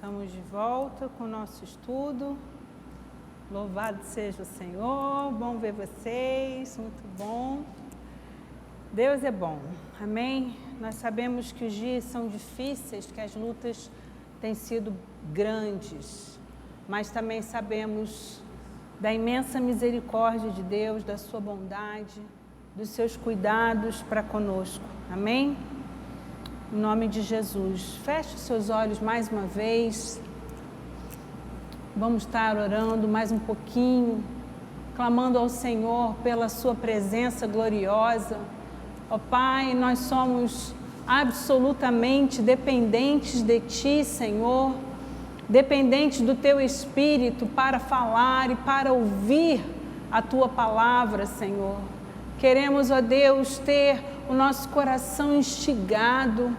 Estamos de volta com o nosso estudo. Louvado seja o Senhor, bom ver vocês, muito bom. Deus é bom, amém? Nós sabemos que os dias são difíceis, que as lutas têm sido grandes, mas também sabemos da imensa misericórdia de Deus, da sua bondade, dos seus cuidados para conosco, amém? Em nome de Jesus, feche os seus olhos mais uma vez. Vamos estar orando mais um pouquinho, clamando ao Senhor pela sua presença gloriosa. Ó Pai, nós somos absolutamente dependentes de Ti, Senhor, dependentes do Teu Espírito para falar e para ouvir a Tua palavra, Senhor. Queremos, ó Deus, ter o nosso coração instigado,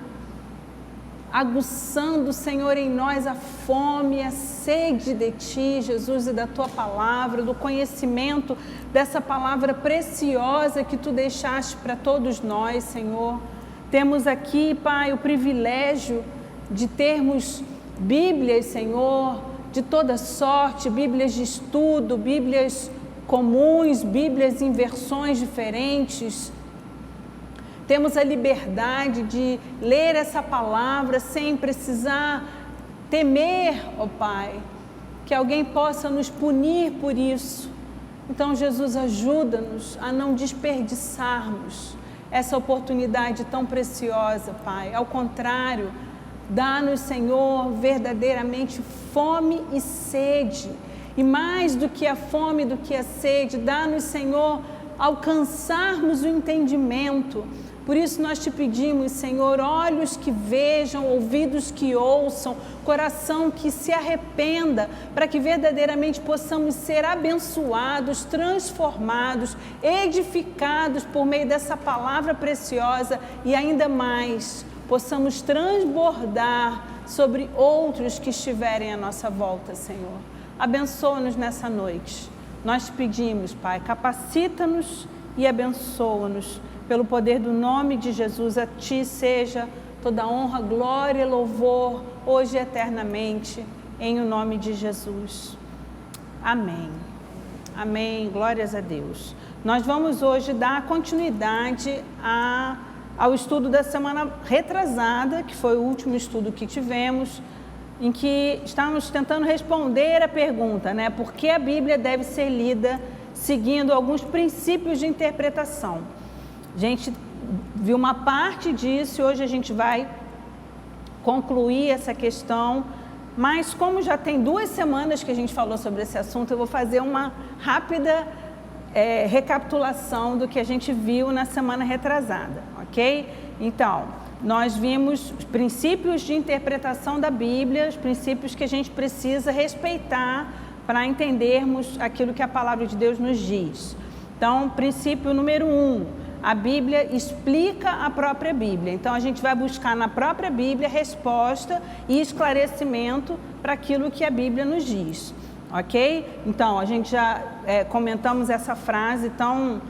aguçando, Senhor, em nós a fome, a sede de Ti, Jesus, e da Tua palavra, do conhecimento dessa palavra preciosa que Tu deixaste para todos nós, Senhor. Temos aqui, Pai, o privilégio de termos Bíblias, Senhor, de toda sorte, Bíblias de estudo, Bíblias comuns, Bíblias em versões diferentes. Temos a liberdade de ler essa palavra sem precisar temer, ó Pai, que alguém possa nos punir por isso. Então, Jesus, ajuda-nos a não desperdiçarmos essa oportunidade tão preciosa, Pai. Ao contrário, dá-nos, Senhor, verdadeiramente fome e sede. E mais do que a fome, do que a sede, dá-nos, Senhor, alcançarmos o entendimento. Por isso nós te pedimos, Senhor, olhos que vejam, ouvidos que ouçam, coração que se arrependa, para que verdadeiramente possamos ser abençoados, transformados, edificados por meio dessa palavra preciosa e ainda mais, possamos transbordar sobre outros que estiverem à nossa volta, Senhor. Abençoa-nos nessa noite. Nós te pedimos, Pai, capacita-nos e abençoa-nos. Pelo poder do nome de Jesus, a Ti seja toda honra, glória e louvor, hoje e eternamente, em o nome de Jesus. Amém. Amém. Glórias a Deus. Nós vamos hoje dar continuidade ao estudo da semana retrasada, que foi o último estudo que tivemos, em que estávamos tentando responder a pergunta, né? Por que a Bíblia deve ser lida seguindo alguns princípios de interpretação? A gente viu uma parte disso e hoje a gente vai concluir essa questão, mas como já tem 2 semanas que a gente falou sobre esse assunto, eu vou fazer uma rápida recapitulação do que a gente viu na semana retrasada, ok? Então, nós vimos os princípios de interpretação da Bíblia, os princípios que a gente precisa respeitar para entendermos aquilo que a palavra de Deus nos diz. Então, princípio número 1, a Bíblia explica a própria Bíblia. Então, a gente vai buscar na própria Bíblia resposta e esclarecimento para aquilo que a Bíblia nos diz, ok? Então, a gente já comentamos essa frase tão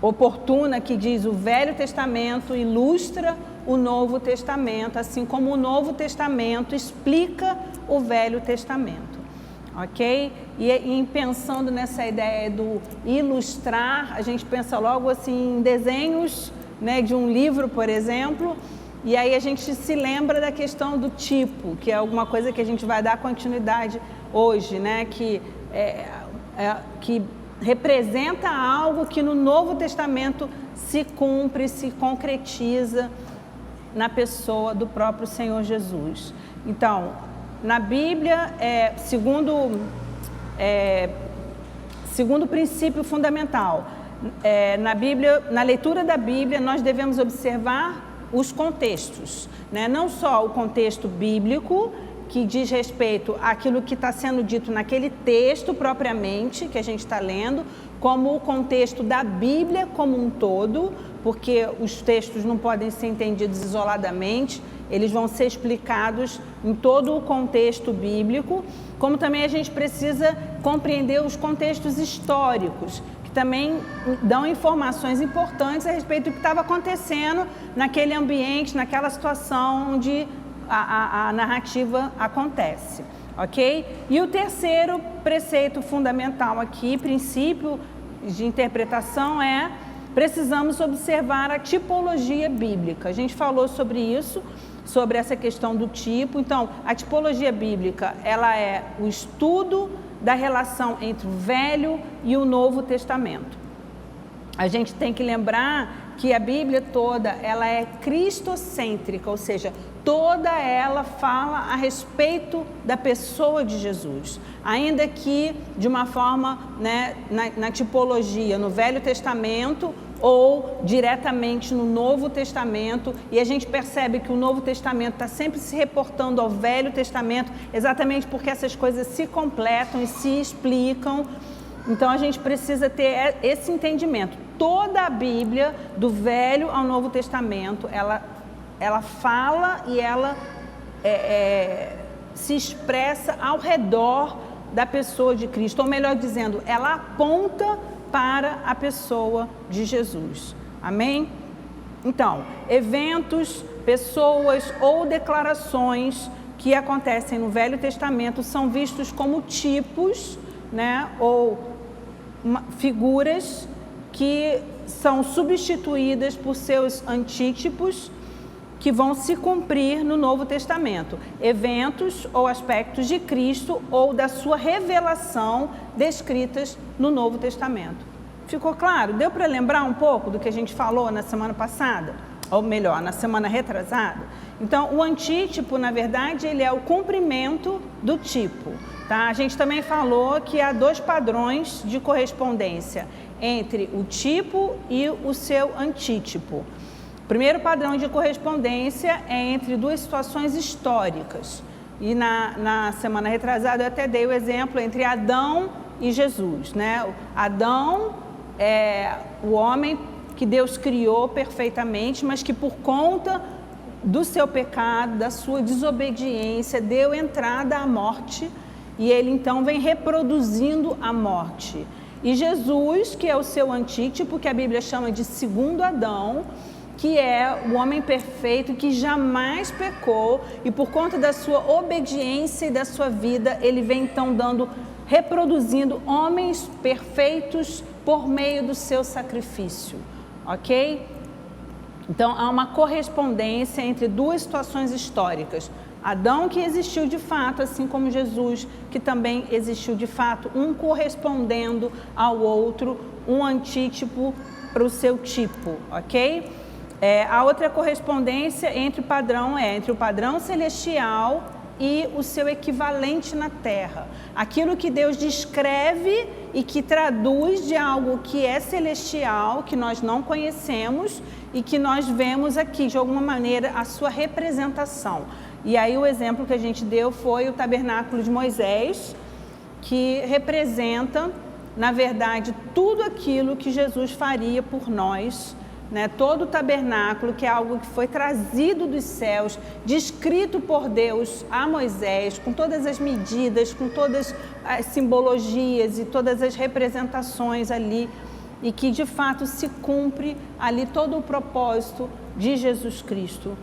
oportuna que diz: o Velho Testamento ilustra o Novo Testamento, assim como o Novo Testamento explica o Velho Testamento, ok? E em pensando nessa ideia do ilustrar, a gente pensa logo assim em desenhos, né, de um livro, por exemplo, e aí a gente se lembra da questão do tipo, que é alguma coisa que a gente vai dar continuidade hoje, né, que representa algo que no Novo Testamento se cumpre, se concretiza na pessoa do próprio Senhor Jesus. Então, na Bíblia, segundo princípio fundamental, na Bíblia, na leitura da Bíblia, nós devemos observar os contextos, né? Não só o contexto bíblico, que diz respeito àquilo que está sendo dito naquele texto propriamente, que a gente está lendo, como o contexto da Bíblia como um todo, porque os textos não podem ser entendidos isoladamente, eles vão ser explicados em todo o contexto bíblico, como também a gente precisa compreender os contextos históricos, que também dão informações importantes a respeito do que estava acontecendo naquele ambiente, naquela situação onde a narrativa acontece, ok? E o terceiro preceito fundamental aqui, princípio de interpretação, é: precisamos observar a tipologia bíblica. A gente falou sobre isso, sobre essa questão do tipo. Então, a tipologia bíblica, ela é o estudo da relação entre o Velho e o Novo Testamento. A gente tem que lembrar que a Bíblia toda, ela é cristocêntrica, ou seja, toda ela fala a respeito da pessoa de Jesus, ainda que de uma forma, né, na tipologia, no Velho Testamento ou diretamente no Novo Testamento, e a gente percebe que o Novo Testamento está sempre se reportando ao Velho Testamento, exatamente porque essas coisas se completam e se explicam. Então a gente precisa ter esse entendimento. Toda a Bíblia, do Velho ao Novo Testamento, ela fala e ela se expressa ao redor da pessoa de Cristo, ou melhor dizendo, ela aponta para a pessoa de Jesus. Amém? Então, eventos, pessoas ou declarações que acontecem no Velho Testamento são vistos como tipos, né, ou figuras que são substituídas por seus antítipos, que vão se cumprir no Novo Testamento. Eventos ou aspectos de Cristo ou da sua revelação descritas no Novo Testamento. Ficou claro? Deu para lembrar um pouco do que a gente falou na semana passada? Ou melhor, na semana retrasada? Então, o antítipo, na verdade, ele é o cumprimento do tipo. Tá? A gente também falou que há dois padrões de correspondência entre o tipo e o seu antítipo. O primeiro padrão de correspondência é entre duas situações históricas. E na semana retrasada eu até dei o exemplo entre Adão e Jesus, né? Adão é o homem que Deus criou perfeitamente, mas que por conta do seu pecado, da sua desobediência, deu entrada à morte, e ele então vem reproduzindo a morte. E Jesus, que é o seu antítipo, que a Bíblia chama de segundo Adão, que é o homem perfeito, que jamais pecou, e por conta da sua obediência e da sua vida, ele vem então reproduzindo homens perfeitos por meio do seu sacrifício, ok? Então há uma correspondência entre duas situações históricas. Adão, que existiu de fato, assim como Jesus, que também existiu de fato, um correspondendo ao outro, um antítipo para o seu tipo, ok? A outra correspondência entre o padrão celestial e o seu equivalente na terra. Aquilo que Deus descreve e que traduz de algo que é celestial, que nós não conhecemos e que nós vemos aqui, de alguma maneira, a sua representação. E aí o exemplo que a gente deu foi o tabernáculo de Moisés, que representa, na verdade, tudo aquilo que Jesus faria por nós, né? Todo o tabernáculo, que é algo que foi trazido dos céus, descrito por Deus a Moisés, com todas as medidas, com todas as simbologias e todas as representações ali, e que de fato se cumpre ali todo o propósito de Jesus Cristo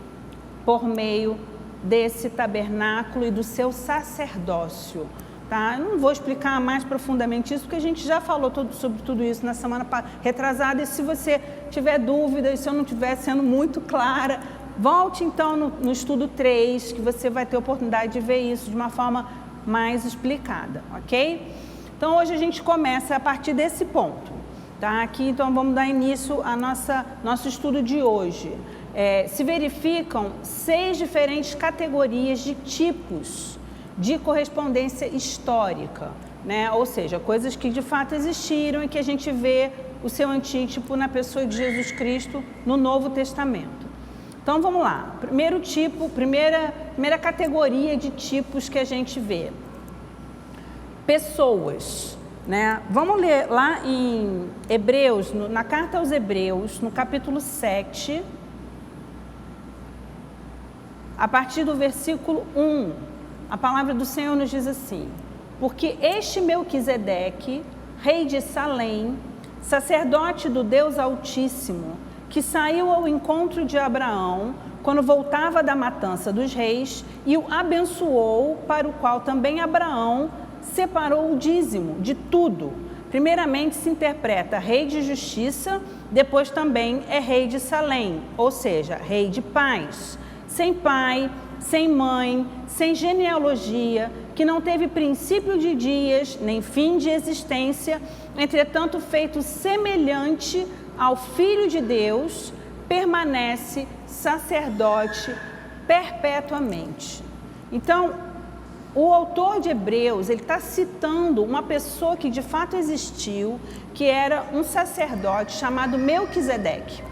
por meio desse tabernáculo e do seu sacerdócio. Tá? Eu não vou explicar mais profundamente isso, porque a gente já falou sobre tudo isso na semana retrasada, e se você tiver dúvidas, se eu não estiver sendo muito clara, volte então no estudo 3, que você vai ter oportunidade de ver isso de uma forma mais explicada, ok? Então hoje a gente começa a partir desse ponto, tá? Aqui então vamos dar início ao nosso estudo de hoje. Se verificam 6 diferentes categorias de tipos de correspondência histórica, né? Ou seja, coisas que de fato existiram e que a gente vê o seu antítipo na pessoa de Jesus Cristo no Novo Testamento. Então vamos lá, primeiro tipo, primeira categoria de tipos que a gente vê. Pessoas, né? Vamos ler lá em Hebreus, na carta aos Hebreus, no capítulo 7, a partir do versículo 1, a palavra do Senhor nos diz assim: porque este Melquisedeque, rei de Salém, sacerdote do Deus Altíssimo, que saiu ao encontro de Abraão, quando voltava da matança dos reis, e o abençoou, para o qual também Abraão separou o dízimo de tudo. Primeiramente se interpreta rei de justiça, depois também é rei de Salém, ou seja, rei de paz, sem pai, sem mãe, sem genealogia, que não teve princípio de dias, nem fim de existência, entretanto feito semelhante ao Filho de Deus, permanece sacerdote perpetuamente. Então, o autor de Hebreus, ele está citando uma pessoa que de fato existiu, que era um sacerdote chamado Melquisedeque.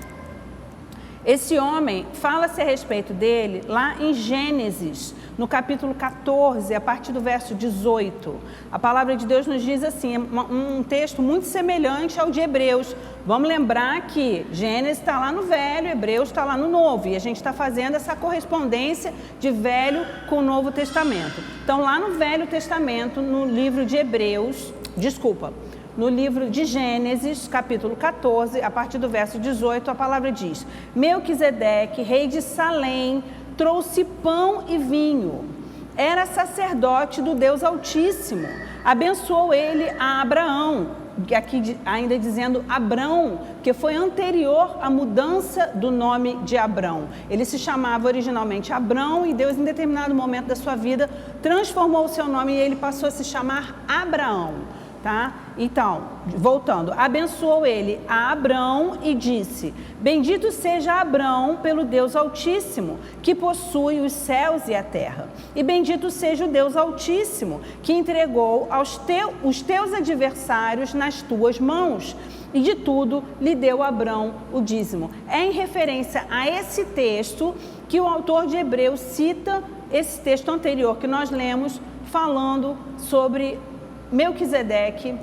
Esse homem, fala-se a respeito dele lá em Gênesis, no capítulo 14, a partir do verso 18. A palavra de Deus nos diz assim, um texto muito semelhante ao de Hebreus. Vamos lembrar que Gênesis está lá no Velho, Hebreus está lá no Novo, e a gente está fazendo essa correspondência de Velho com o Novo Testamento. Então, lá no Velho Testamento, no livro de no livro de Gênesis, capítulo 14, a partir do verso 18, a palavra diz: Melquisedeque, rei de Salém, trouxe pão e vinho. Era sacerdote do Deus Altíssimo. Abençoou ele a Abraão, aqui ainda dizendo Abrão, que foi anterior à mudança do nome de Abrão. Ele se chamava originalmente Abrão e Deus, em determinado momento da sua vida, transformou o seu nome e ele passou a se chamar Abraão. Tá? Então, voltando, abençoou ele a Abrão e disse: bendito seja Abrão pelo Deus Altíssimo, que possui os céus e a terra. E bendito seja o Deus Altíssimo, que entregou os teus adversários nas tuas mãos. E de tudo lhe deu Abrão o dízimo. É em referência a esse texto que o autor de Hebreus cita esse texto anterior que nós lemos, falando sobre Melquisedeque,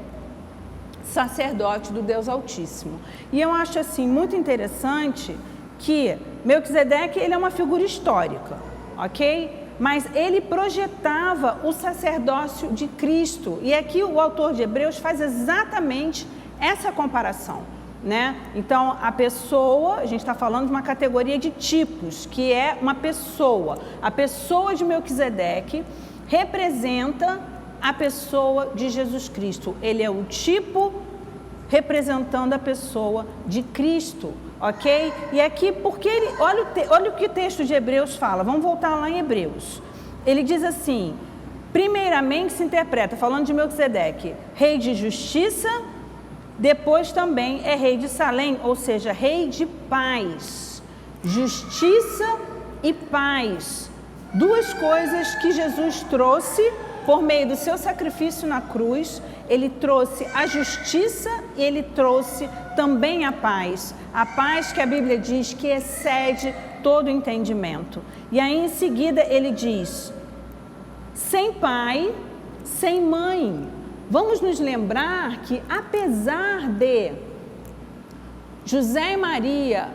sacerdote do Deus Altíssimo. E eu acho assim muito interessante que Melquisedeque, ele é uma figura histórica, ok? Mas ele projetava o sacerdócio de Cristo. E aqui o autor de Hebreus faz exatamente essa comparação, né? Então, a pessoa, a gente está falando de uma categoria de tipos, que é uma pessoa. A pessoa de Melquisedeque representa a pessoa de Jesus Cristo. Ele é o tipo representando a pessoa de Cristo, ok? E aqui, porque ele, olha o que o texto de Hebreus fala, vamos voltar lá em Hebreus. Ele diz assim, primeiramente se interpreta, falando de Melquisedeque, rei de justiça, depois também é rei de Salém, ou seja, rei de paz. Justiça e paz, duas coisas que Jesus trouxe por meio do seu sacrifício na cruz. Ele trouxe a justiça e ele trouxe também a paz que a Bíblia diz que excede todo entendimento. E aí em seguida ele diz, sem pai, sem mãe. Vamos nos lembrar que apesar de José e Maria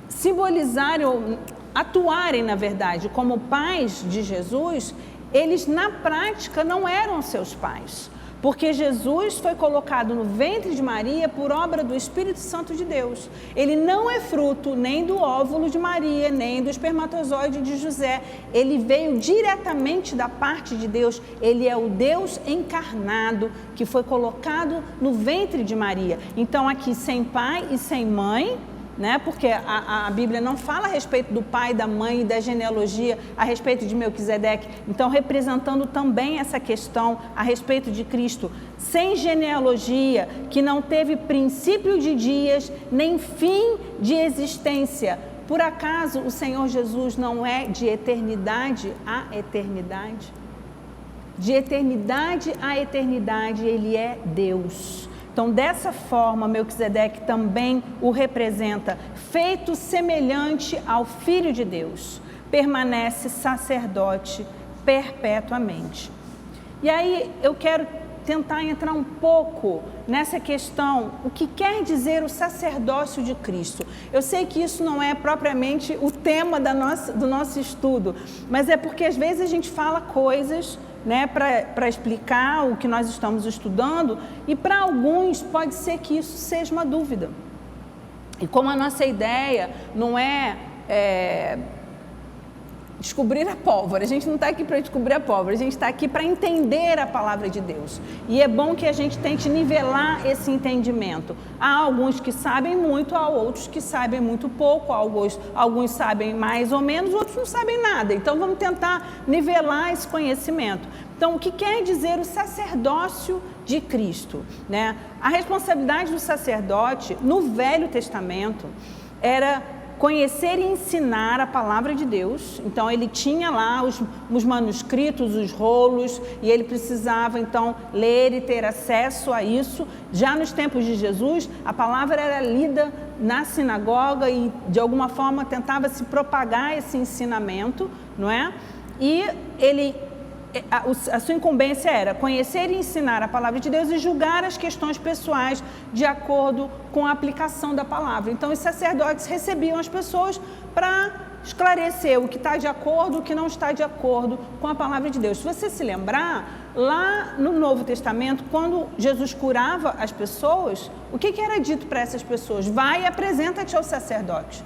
simbolizarem, ou atuarem na verdade como pais de Jesus, eles na prática não eram seus pais, porque Jesus foi colocado no ventre de Maria por obra do Espírito Santo de Deus. Ele não é fruto nem do óvulo de Maria, nem do espermatozoide de José. Ele veio diretamente da parte de Deus. Ele é o Deus encarnado que foi colocado no ventre de Maria. Então aqui sem pai e sem mãe, né? Porque a Bíblia não fala a respeito do pai, da mãe e da genealogia a respeito de Melquisedeque. Então, representando também essa questão a respeito de Cristo, sem genealogia, que não teve princípio de dias, nem fim de existência. Por acaso o Senhor Jesus não é de eternidade a eternidade? De eternidade a eternidade, Ele é Deus. Então, dessa forma, Melquisedeque também o representa, feito semelhante ao Filho de Deus, permanece sacerdote perpetuamente. E aí eu quero tentar entrar um pouco nessa questão, o que quer dizer o sacerdócio de Cristo. Eu sei que isso não é propriamente o tema do nosso estudo, mas é porque às vezes a gente fala coisas, né, para explicar o que nós estamos estudando, e para alguns pode ser que isso seja uma dúvida. E como a nossa ideia não é descobrir a pólvora, a gente não está aqui para descobrir a pólvora, a gente está aqui para entender a palavra de Deus. E é bom que a gente tente nivelar esse entendimento. Há alguns que sabem muito, há outros que sabem muito pouco, alguns sabem mais ou menos, outros não sabem nada. Então vamos tentar nivelar esse conhecimento. Então, o que quer dizer o sacerdócio de Cristo, né? A responsabilidade do sacerdote no Velho Testamento era conhecer e ensinar a palavra de Deus. Então ele tinha lá os manuscritos, os rolos, e ele precisava então ler e ter acesso a isso. Já nos tempos de Jesus, a palavra era lida na sinagoga e de alguma forma tentava se propagar esse ensinamento, não é? E a sua incumbência era conhecer e ensinar a palavra de Deus e julgar as questões pessoais de acordo com a aplicação da palavra. Então, os sacerdotes recebiam as pessoas para esclarecer o que está de acordo, o que não está de acordo com a palavra de Deus. Se você se lembrar, lá no Novo Testamento, quando Jesus curava as pessoas, o que era dito para essas pessoas? Vai e apresenta-te ao sacerdote.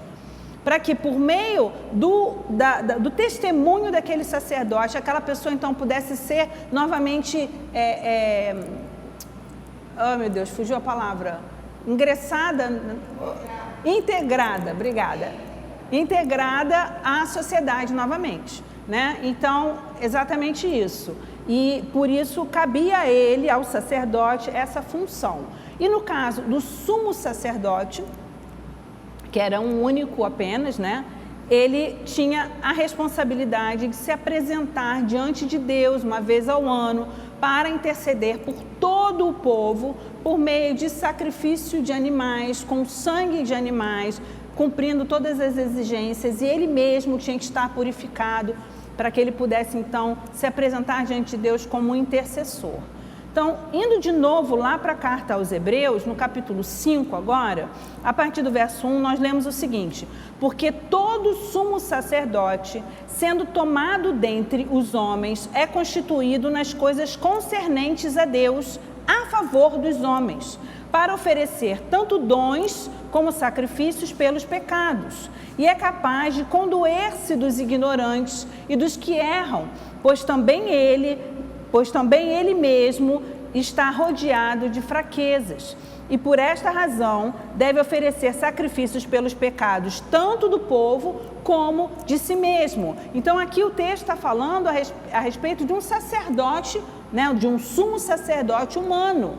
Para que por meio do testemunho daquele sacerdote, aquela pessoa então pudesse ser novamente, oh meu Deus, fugiu a palavra, integrada, obrigada, integrada à sociedade novamente, né? Então, exatamente isso. E por isso cabia a ele, ao sacerdote, essa função. E no caso do sumo sacerdote, que era um único apenas, né? Ele tinha a responsabilidade de se apresentar diante de Deus uma vez ao ano para interceder por todo o povo por meio de sacrifício de animais, com sangue de animais, cumprindo todas as exigências, e ele mesmo tinha que estar purificado para que ele pudesse então se apresentar diante de Deus como um intercessor. Então, indo de novo lá para a carta aos Hebreus, no capítulo 5 agora, a partir do verso 1, nós lemos o seguinte: porque todo sumo sacerdote, sendo tomado dentre os homens, é constituído nas coisas concernentes a Deus, a favor dos homens, para oferecer tanto dons como sacrifícios pelos pecados, e é capaz de condoer-se dos ignorantes e dos que erram, pois também ele mesmo está rodeado de fraquezas. E por esta razão deve oferecer sacrifícios pelos pecados, tanto do povo como de si mesmo. Então aqui o texto está falando a respeito de um sacerdote, né, de um sumo sacerdote humano.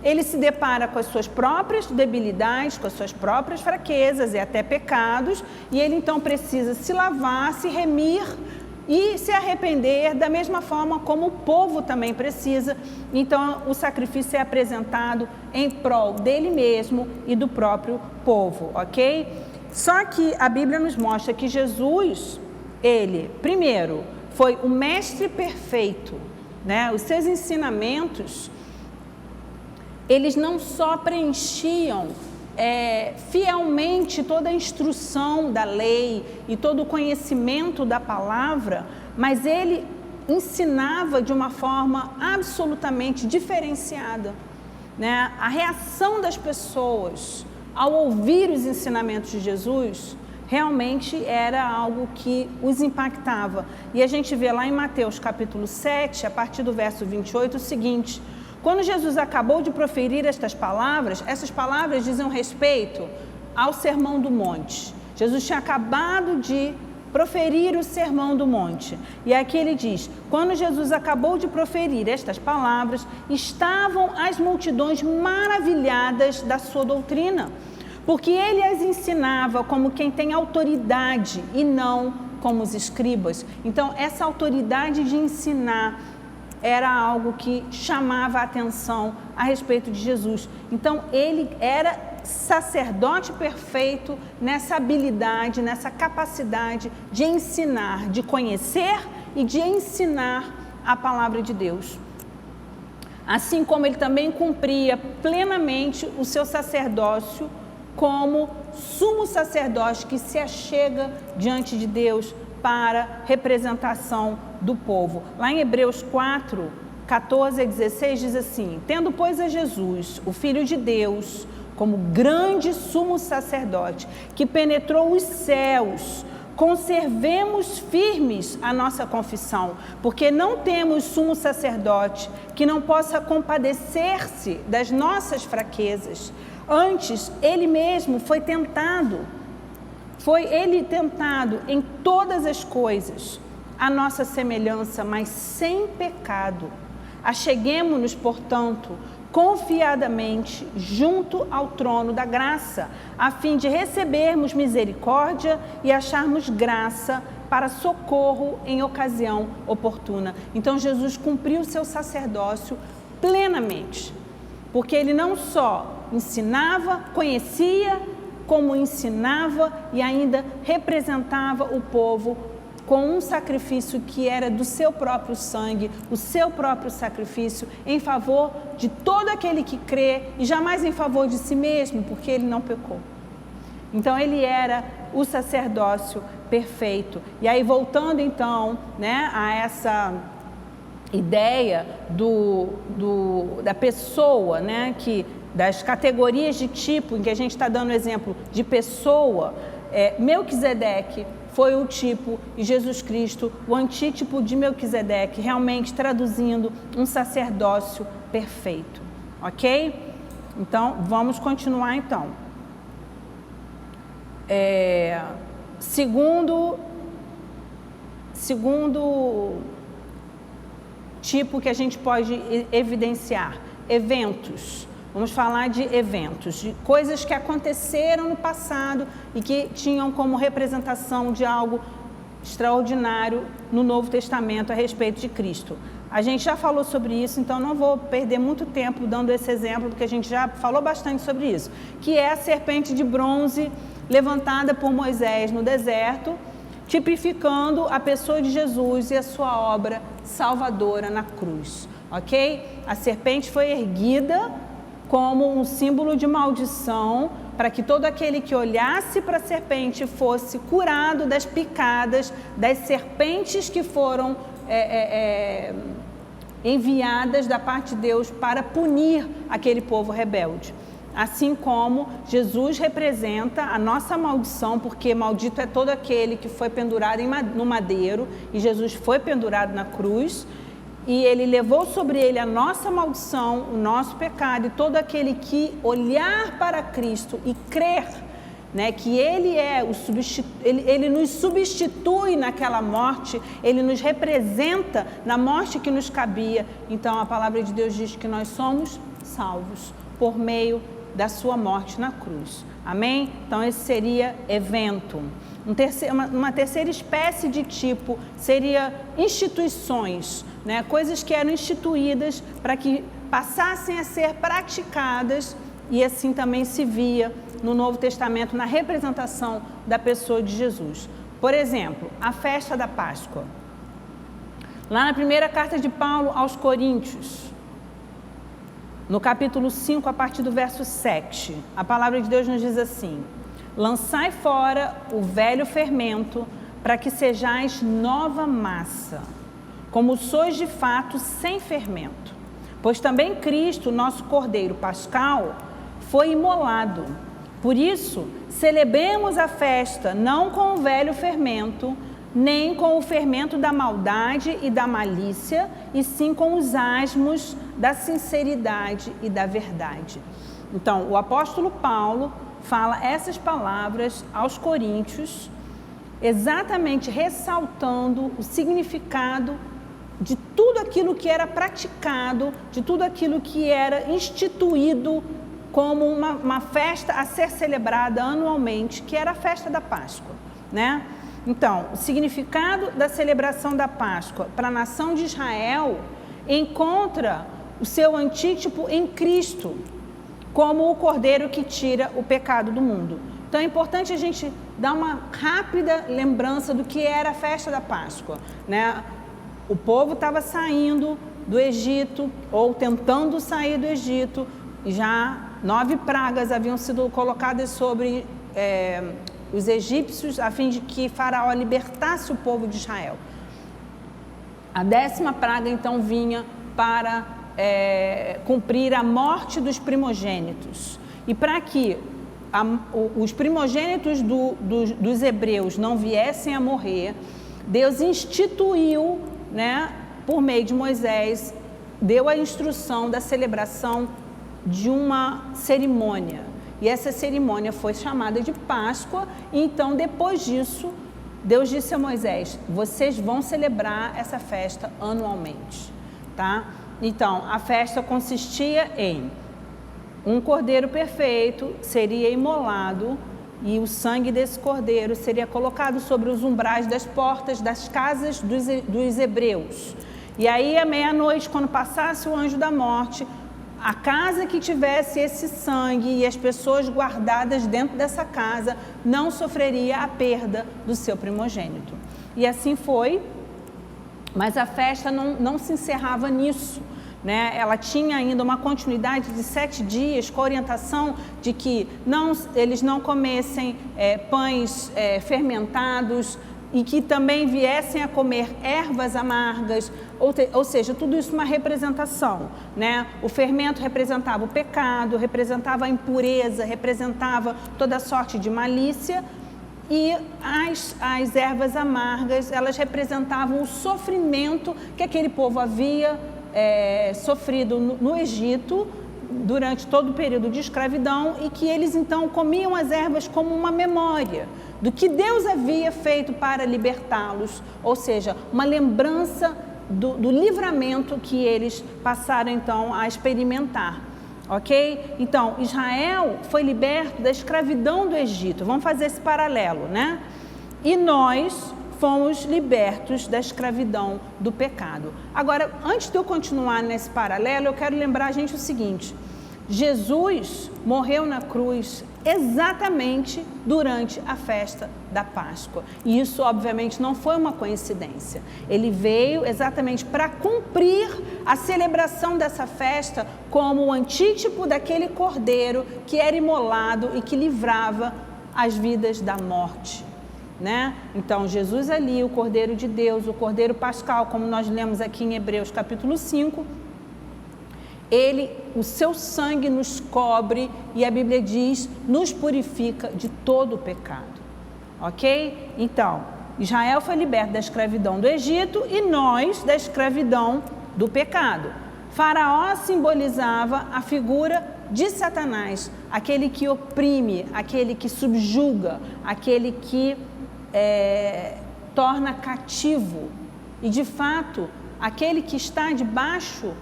Ele se depara com as suas próprias debilidades, com as suas próprias fraquezas e até pecados, e ele então precisa se lavar, se remir e se arrepender da mesma forma como o povo também precisa. Então o sacrifício é apresentado em prol dele mesmo e do próprio povo, ok? Só que a Bíblia nos mostra que Jesus, ele, primeiro, foi o mestre perfeito, né? Os seus ensinamentos, eles não só preenchiam fielmente toda a instrução da lei e todo o conhecimento da palavra, mas ele ensinava de uma forma absolutamente diferenciada, né? A reação das pessoas ao ouvir os ensinamentos de Jesus realmente era algo que os impactava. E a gente vê lá em Mateus capítulo 7, a partir do verso 28, o seguinte: quando Jesus acabou de proferir essas palavras diziam respeito ao Sermão do Monte. Jesus tinha acabado de proferir o Sermão do Monte. E aqui ele diz: quando Jesus acabou de proferir estas palavras, estavam as multidões maravilhadas da sua doutrina, porque ele as ensinava como quem tem autoridade e não como os escribas. Então, essa autoridade de ensinar era algo que chamava a atenção a respeito de Jesus. Então, ele era sacerdote perfeito nessa habilidade, nessa capacidade de ensinar, de conhecer e de ensinar a palavra de Deus. Assim como ele também cumpria plenamente o seu sacerdócio como sumo sacerdote que se achega diante de Deus para representação do povo. Lá em Hebreus 4, 14 a 16 diz assim: tendo, pois, a Jesus, o Filho de Deus, como grande sumo sacerdote, que penetrou os céus, conservemos firmes a nossa confissão, porque não temos sumo sacerdote que não possa compadecer-se das nossas fraquezas. Antes, ele mesmo foi tentado em todas as coisas, a nossa semelhança, mas sem pecado. Acheguemo-nos, portanto, confiadamente junto ao trono da graça, a fim de recebermos misericórdia e acharmos graça para socorro em ocasião oportuna. Então Jesus cumpriu o seu sacerdócio plenamente, porque ele não só ensinava, conhecia, como ensinava e ainda representava o povo com um sacrifício que era do seu próprio sangue, o seu próprio sacrifício em favor de todo aquele que crê e jamais em favor de si mesmo, porque ele não pecou. Então ele era o sacerdócio perfeito. E aí voltando então, né, a essa ideia da pessoa, né, das categorias de tipo, em que a gente está dando exemplo de pessoa, Melquisedeque foi o tipo e Jesus Cristo o antítipo de Melquisedeque, realmente traduzindo um sacerdócio perfeito, ok? Então, vamos continuar então. Segundo tipo que a gente pode evidenciar, eventos. Vamos falar de eventos, de coisas que aconteceram no passado e que tinham como representação de algo extraordinário no Novo Testamento a respeito de Cristo. A gente já falou sobre isso, então não vou perder muito tempo dando esse exemplo, porque a gente já falou bastante sobre isso, que é a serpente de bronze levantada por Moisés no deserto, tipificando a pessoa de Jesus e a sua obra salvadora na cruz, ok? A serpente foi erguida como um símbolo de maldição, para que todo aquele que olhasse para a serpente fosse curado das picadas das serpentes que foram enviadas da parte de Deus para punir aquele povo rebelde. Assim como Jesus representa a nossa maldição, porque maldito é todo aquele que foi pendurado no madeiro, e Jesus foi pendurado na cruz, e ele levou sobre ele a nossa maldição, o nosso pecado, e todo aquele que olhar para Cristo e crer, né, que ele é ele nos substitui naquela morte, ele nos representa na morte que nos cabia. Então a palavra de Deus diz que nós somos salvos por meio da sua morte na cruz. Amém? Então esse seria evento. Uma terceira espécie de tipo seria instituições, né? Coisas que eram instituídas para que passassem a ser praticadas, e assim também se via no Novo Testamento na representação da pessoa de Jesus. Por exemplo, a festa da Páscoa. Lá na primeira carta de Paulo aos Coríntios, no capítulo 5, a partir do verso 7, a palavra de Deus nos diz assim: lançai fora o velho fermento, para que sejais nova massa, como sois de fato sem fermento. Pois também Cristo, nosso Cordeiro Pascal, foi imolado. Por isso, celebremos a festa não com o velho fermento, nem com o fermento da maldade e da malícia, e sim com os asmos da sinceridade e da verdade. Então, o apóstolo Paulo fala essas palavras aos coríntios, exatamente ressaltando o significado de tudo aquilo que era praticado, de tudo aquilo que era instituído como uma festa a ser celebrada anualmente, que era a festa da Páscoa, né? Então, o significado da celebração da Páscoa para a nação de Israel encontra o seu antítipo em Cristo, como o Cordeiro que tira o pecado do mundo. Então é importante a gente dar uma rápida lembrança do que era a festa da Páscoa, né? O povo estava saindo do Egito, ou tentando sair do Egito, e já 9 pragas haviam sido colocadas sobre os egípcios, a fim de que Faraó libertasse o povo de Israel. A 10ª praga então vinha para cumprir a morte dos primogênitos. E para que os primogênitos dos hebreus não viessem a morrer, Deus instituiu, né, por meio de Moisés, deu a instrução da celebração de uma cerimônia. E essa cerimônia foi chamada de Páscoa. E então, depois disso, Deus disse a Moisés: vocês vão celebrar essa festa anualmente, tá? Então, a festa consistia em um cordeiro perfeito seria imolado e o sangue desse cordeiro seria colocado sobre os umbrais das portas das casas dos hebreus. E aí, à meia-noite, quando passasse o anjo da morte, a casa que tivesse esse sangue e as pessoas guardadas dentro dessa casa não sofreria a perda do seu primogênito. E assim foi, mas a festa não se encerrava nisso, né? Ela tinha ainda uma continuidade de 7 dias com a orientação de que eles não comessem pães fermentados e que também viessem a comer ervas amargas, ou seja, tudo isso uma representação, né? O fermento representava o pecado, representava a impureza, representava toda sorte de malícia, e as ervas amargas, elas representavam o sofrimento que aquele povo havia sofrido no Egito durante todo o período de escravidão, e que eles então comiam as ervas como uma memória do que Deus havia feito para libertá-los, ou seja, uma lembrança do livramento que eles passaram então a experimentar, ok? Então, Israel foi liberto da escravidão do Egito, vamos fazer esse paralelo, né? E nós fomos libertos da escravidão do pecado. Agora, antes de eu continuar nesse paralelo, eu quero lembrar a gente o seguinte: Jesus morreu na cruz exatamente durante a festa da Páscoa. E isso, obviamente, não foi uma coincidência. Ele veio exatamente para cumprir a celebração dessa festa como o antítipo daquele cordeiro que era imolado e que livrava as vidas da morte, né? Então, Jesus ali, o Cordeiro de Deus, o Cordeiro Pascal, como nós lemos aqui em Hebreus capítulo 5, o seu sangue nos cobre e a Bíblia diz, nos purifica de todo o pecado, ok? Então, Israel foi liberto da escravidão do Egito e nós da escravidão do pecado. Faraó simbolizava a figura de Satanás, aquele que oprime, aquele que subjuga, aquele que torna cativo. E de fato, aquele que está debaixo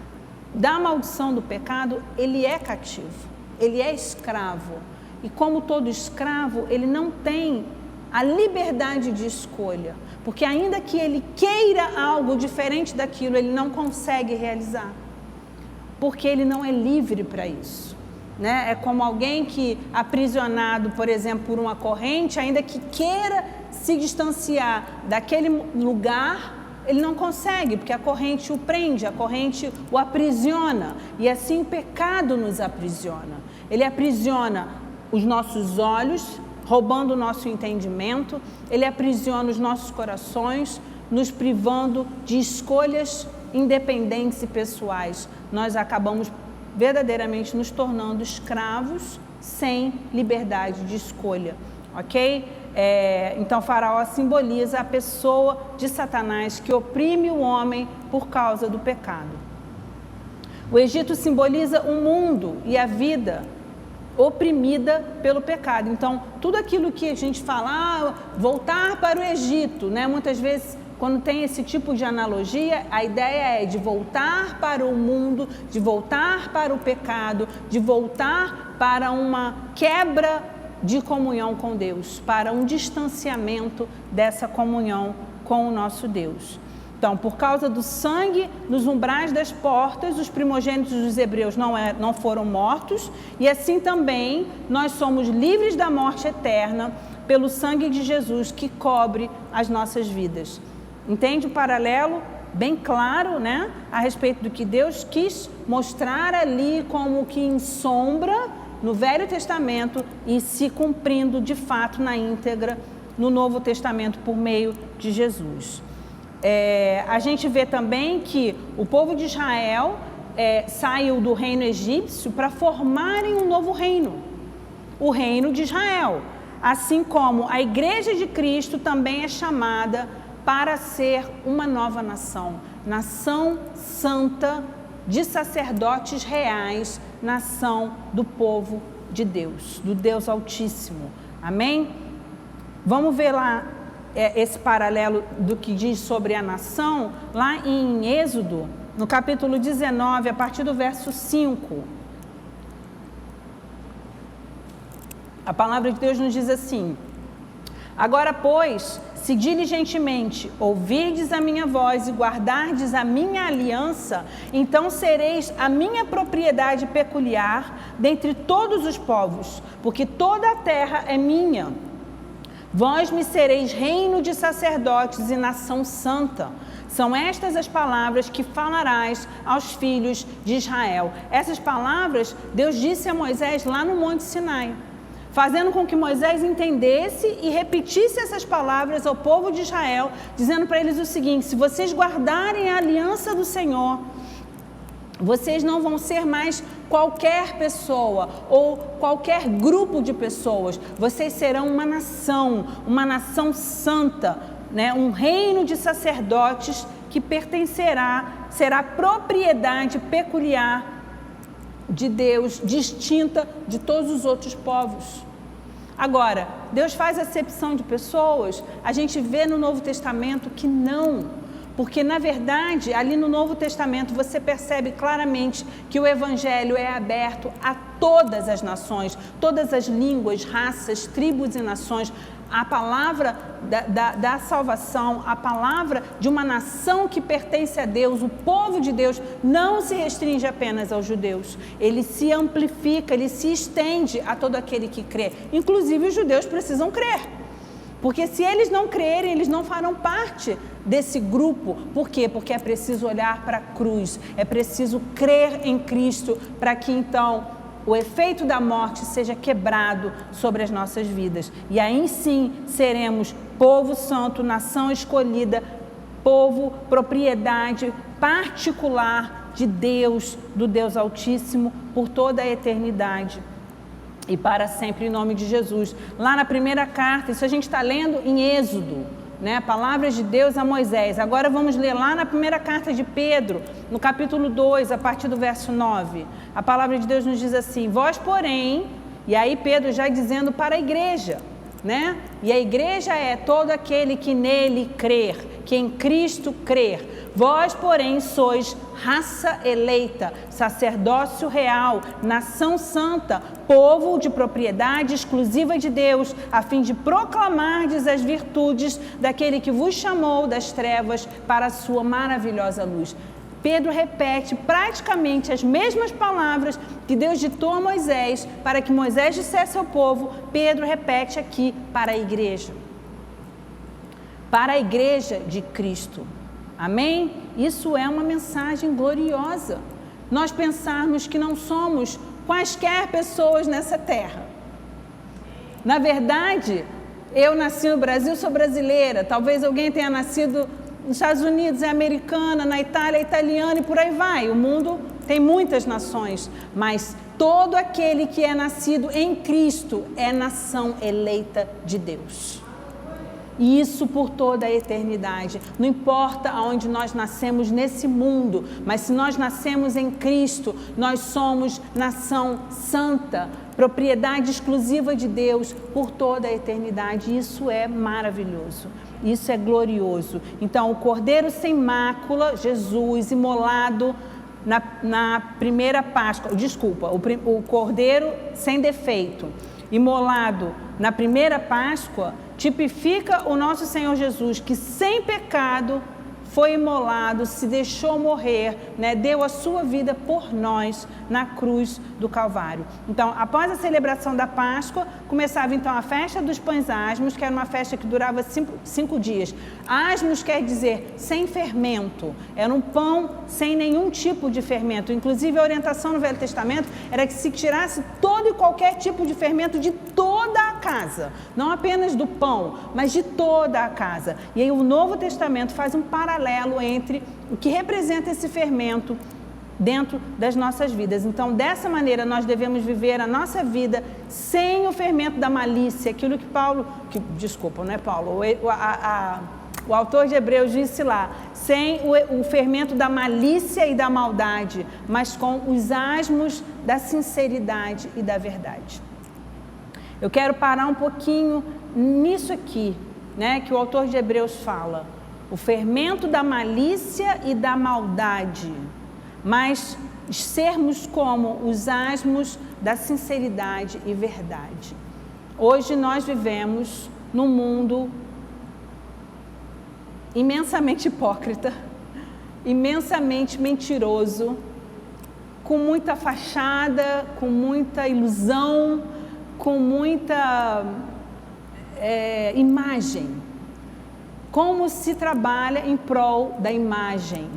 da maldição do pecado, ele é cativo, ele é escravo. E como todo escravo, ele não tem a liberdade de escolha, porque ainda que ele queira algo diferente daquilo, ele não consegue realizar, porque ele não é livre para isso, né? É como alguém que, aprisionado, por exemplo, por uma corrente, ainda que queira se distanciar daquele lugar, ele não consegue, porque a corrente o prende, a corrente o aprisiona. E assim o pecado nos aprisiona. Ele aprisiona os nossos olhos, roubando o nosso entendimento. Ele aprisiona os nossos corações, nos privando de escolhas independentes e pessoais. Nós acabamos verdadeiramente nos tornando escravos sem liberdade de escolha, ok? Então, Faraó simboliza a pessoa de Satanás que oprime o homem por causa do pecado. O Egito simboliza o mundo e a vida oprimida pelo pecado. Então, tudo aquilo que a gente fala, voltar para o Egito, né? Muitas vezes, quando tem esse tipo de analogia, a ideia é de voltar para o mundo, de voltar para o pecado, de voltar para uma quebra de comunhão com Deus, para um distanciamento dessa comunhão com o nosso Deus. Então, por causa do sangue nos umbrais das portas, os primogênitos dos hebreus não foram mortos, e assim também nós somos livres da morte eterna pelo sangue de Jesus que cobre as nossas vidas. Entende o paralelo? Bem claro, né? A respeito do que Deus quis mostrar ali como que em sombra no Velho Testamento e se cumprindo de fato na íntegra no Novo Testamento por meio de Jesus. A gente vê também que o povo de Israel saiu do reino egípcio para formarem um novo reino. o reino de Israel. Assim como a Igreja de Cristo também é chamada para ser uma nova nação, nação santa de sacerdotes reais, nação do povo de Deus, do Deus Altíssimo. Amém? Vamos ver lá esse paralelo do que diz sobre a nação, lá em Êxodo, no capítulo 19, a partir do verso 5. A palavra de Deus nos diz assim: agora, pois, se diligentemente ouvirdes a minha voz e guardardes a minha aliança, então sereis a minha propriedade peculiar dentre todos os povos, porque toda a terra é minha. Vós me sereis reino de sacerdotes e nação santa. São estas as palavras que falarás aos filhos de Israel. Essas palavras Deus disse a Moisés lá no Monte Sinai, fazendo com que Moisés entendesse e repetisse essas palavras ao povo de Israel, dizendo para eles o seguinte: se vocês guardarem a aliança do Senhor, vocês não vão ser mais qualquer pessoa ou qualquer grupo de pessoas, vocês serão uma nação santa, né? Um reino de sacerdotes que será propriedade peculiar de Deus, distinta de todos os outros povos. Agora, Deus faz acepção de pessoas? A gente vê no Novo Testamento que não, porque na verdade, ali no Novo Testamento você percebe claramente que o Evangelho é aberto a todas as nações, todas as línguas, raças, tribos e nações. A palavra da salvação, a palavra de uma nação que pertence a Deus, o povo de Deus, não se restringe apenas aos judeus. Ele se amplifica, ele se estende a todo aquele que crê. Inclusive os judeus precisam crer. Porque se eles não crerem, eles não farão parte desse grupo. Por quê? Porque é preciso olhar para a cruz, é preciso crer em Cristo para que então o efeito da morte seja quebrado sobre as nossas vidas. E aí sim seremos povo santo, nação escolhida, povo, propriedade particular de Deus, do Deus Altíssimo, por toda a eternidade e para sempre, em nome de Jesus. Lá na primeira carta, isso a gente está lendo em Êxodo, né? Palavras de Deus a Moisés. Agora vamos ler lá na primeira carta de Pedro, no capítulo 2, a partir do verso 9. A palavra de Deus nos diz assim: vós, porém, e aí Pedro já dizendo para a igreja, né? E a igreja é todo aquele que nele crer, que em Cristo crer. Vós, porém, sois raça eleita, sacerdócio real, nação santa, povo de propriedade exclusiva de Deus, a fim de proclamardes as virtudes daquele que vos chamou das trevas para a sua maravilhosa luz. Pedro repete praticamente as mesmas palavras que Deus ditou a Moisés para que Moisés dissesse ao povo. Pedro repete aqui para a igreja de Cristo. Amém? Isso é uma mensagem gloriosa. Nós pensarmos que não somos quaisquer pessoas nessa terra. Na verdade, eu nasci no Brasil, sou brasileira. Talvez alguém tenha nascido nos Estados Unidos, é americana, na Itália é italiana e por aí vai. O mundo tem muitas nações, mas todo aquele que é nascido em Cristo é nação eleita de Deus. E isso por toda a eternidade. Não importa aonde nós nascemos nesse mundo, mas se nós nascemos em Cristo, nós somos nação santa, propriedade exclusiva de Deus por toda a eternidade. Isso é maravilhoso, isso é glorioso. Então, o Cordeiro sem mácula, Jesus, imolado na primeira Páscoa, o Cordeiro sem defeito, imolado na primeira Páscoa, tipifica o nosso Senhor Jesus, que sem pecado foi imolado, se deixou morrer, né? Deu a sua vida por nós na cruz do Calvário. Então, após a celebração da Páscoa, começava então a festa dos pães asmos, que era uma festa que durava 5 dias. Asmos quer dizer sem fermento, era um pão sem nenhum tipo de fermento. Inclusive, a orientação no Velho Testamento era que se tirasse todo e qualquer tipo de fermento de toda a casa, não apenas do pão, mas de toda a casa. E aí o Novo Testamento faz um paralelo entre o que representa esse fermento dentro das nossas vidas. Então, dessa maneira, nós devemos viver a nossa vida sem o fermento da malícia, aquilo que o autor de Hebreus disse lá, sem o fermento da malícia e da maldade, mas com os asmos da sinceridade e da verdade. Eu quero parar um pouquinho nisso aqui, né, que o autor de Hebreus fala. O fermento da malícia e da maldade, mas sermos como os asmos da sinceridade e verdade. Hoje nós vivemos num mundo imensamente hipócrita, imensamente mentiroso, com muita fachada, com muita ilusão, com muita imagem. Como se trabalha em prol da imagem,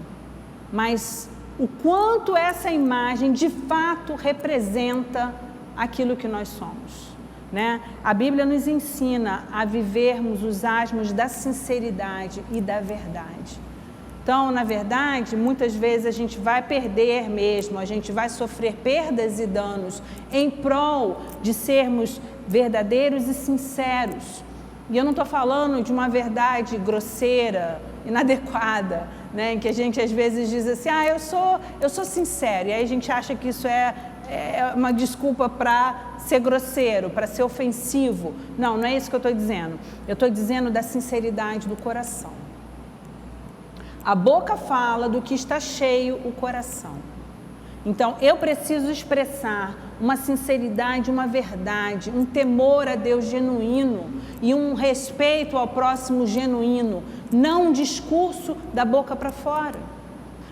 mas o quanto essa imagem de fato representa aquilo que nós somos, né? A Bíblia nos ensina a vivermos os asmos da sinceridade e da verdade. Então, na verdade, muitas vezes a gente vai perder mesmo, a gente vai sofrer perdas e danos em prol de sermos verdadeiros e sinceros. E eu não estou falando de uma verdade grosseira, inadequada, né? Em que a gente às vezes diz assim, eu sou sincero, e aí a gente acha que isso é uma desculpa para ser grosseiro, para ser ofensivo. Não, não é isso que eu estou dizendo. Eu estou dizendo da sinceridade do coração. A boca fala do que está cheio o coração. Então, eu preciso expressar uma sinceridade, uma verdade, um temor a Deus genuíno e um respeito ao próximo genuíno, não um discurso da boca para fora,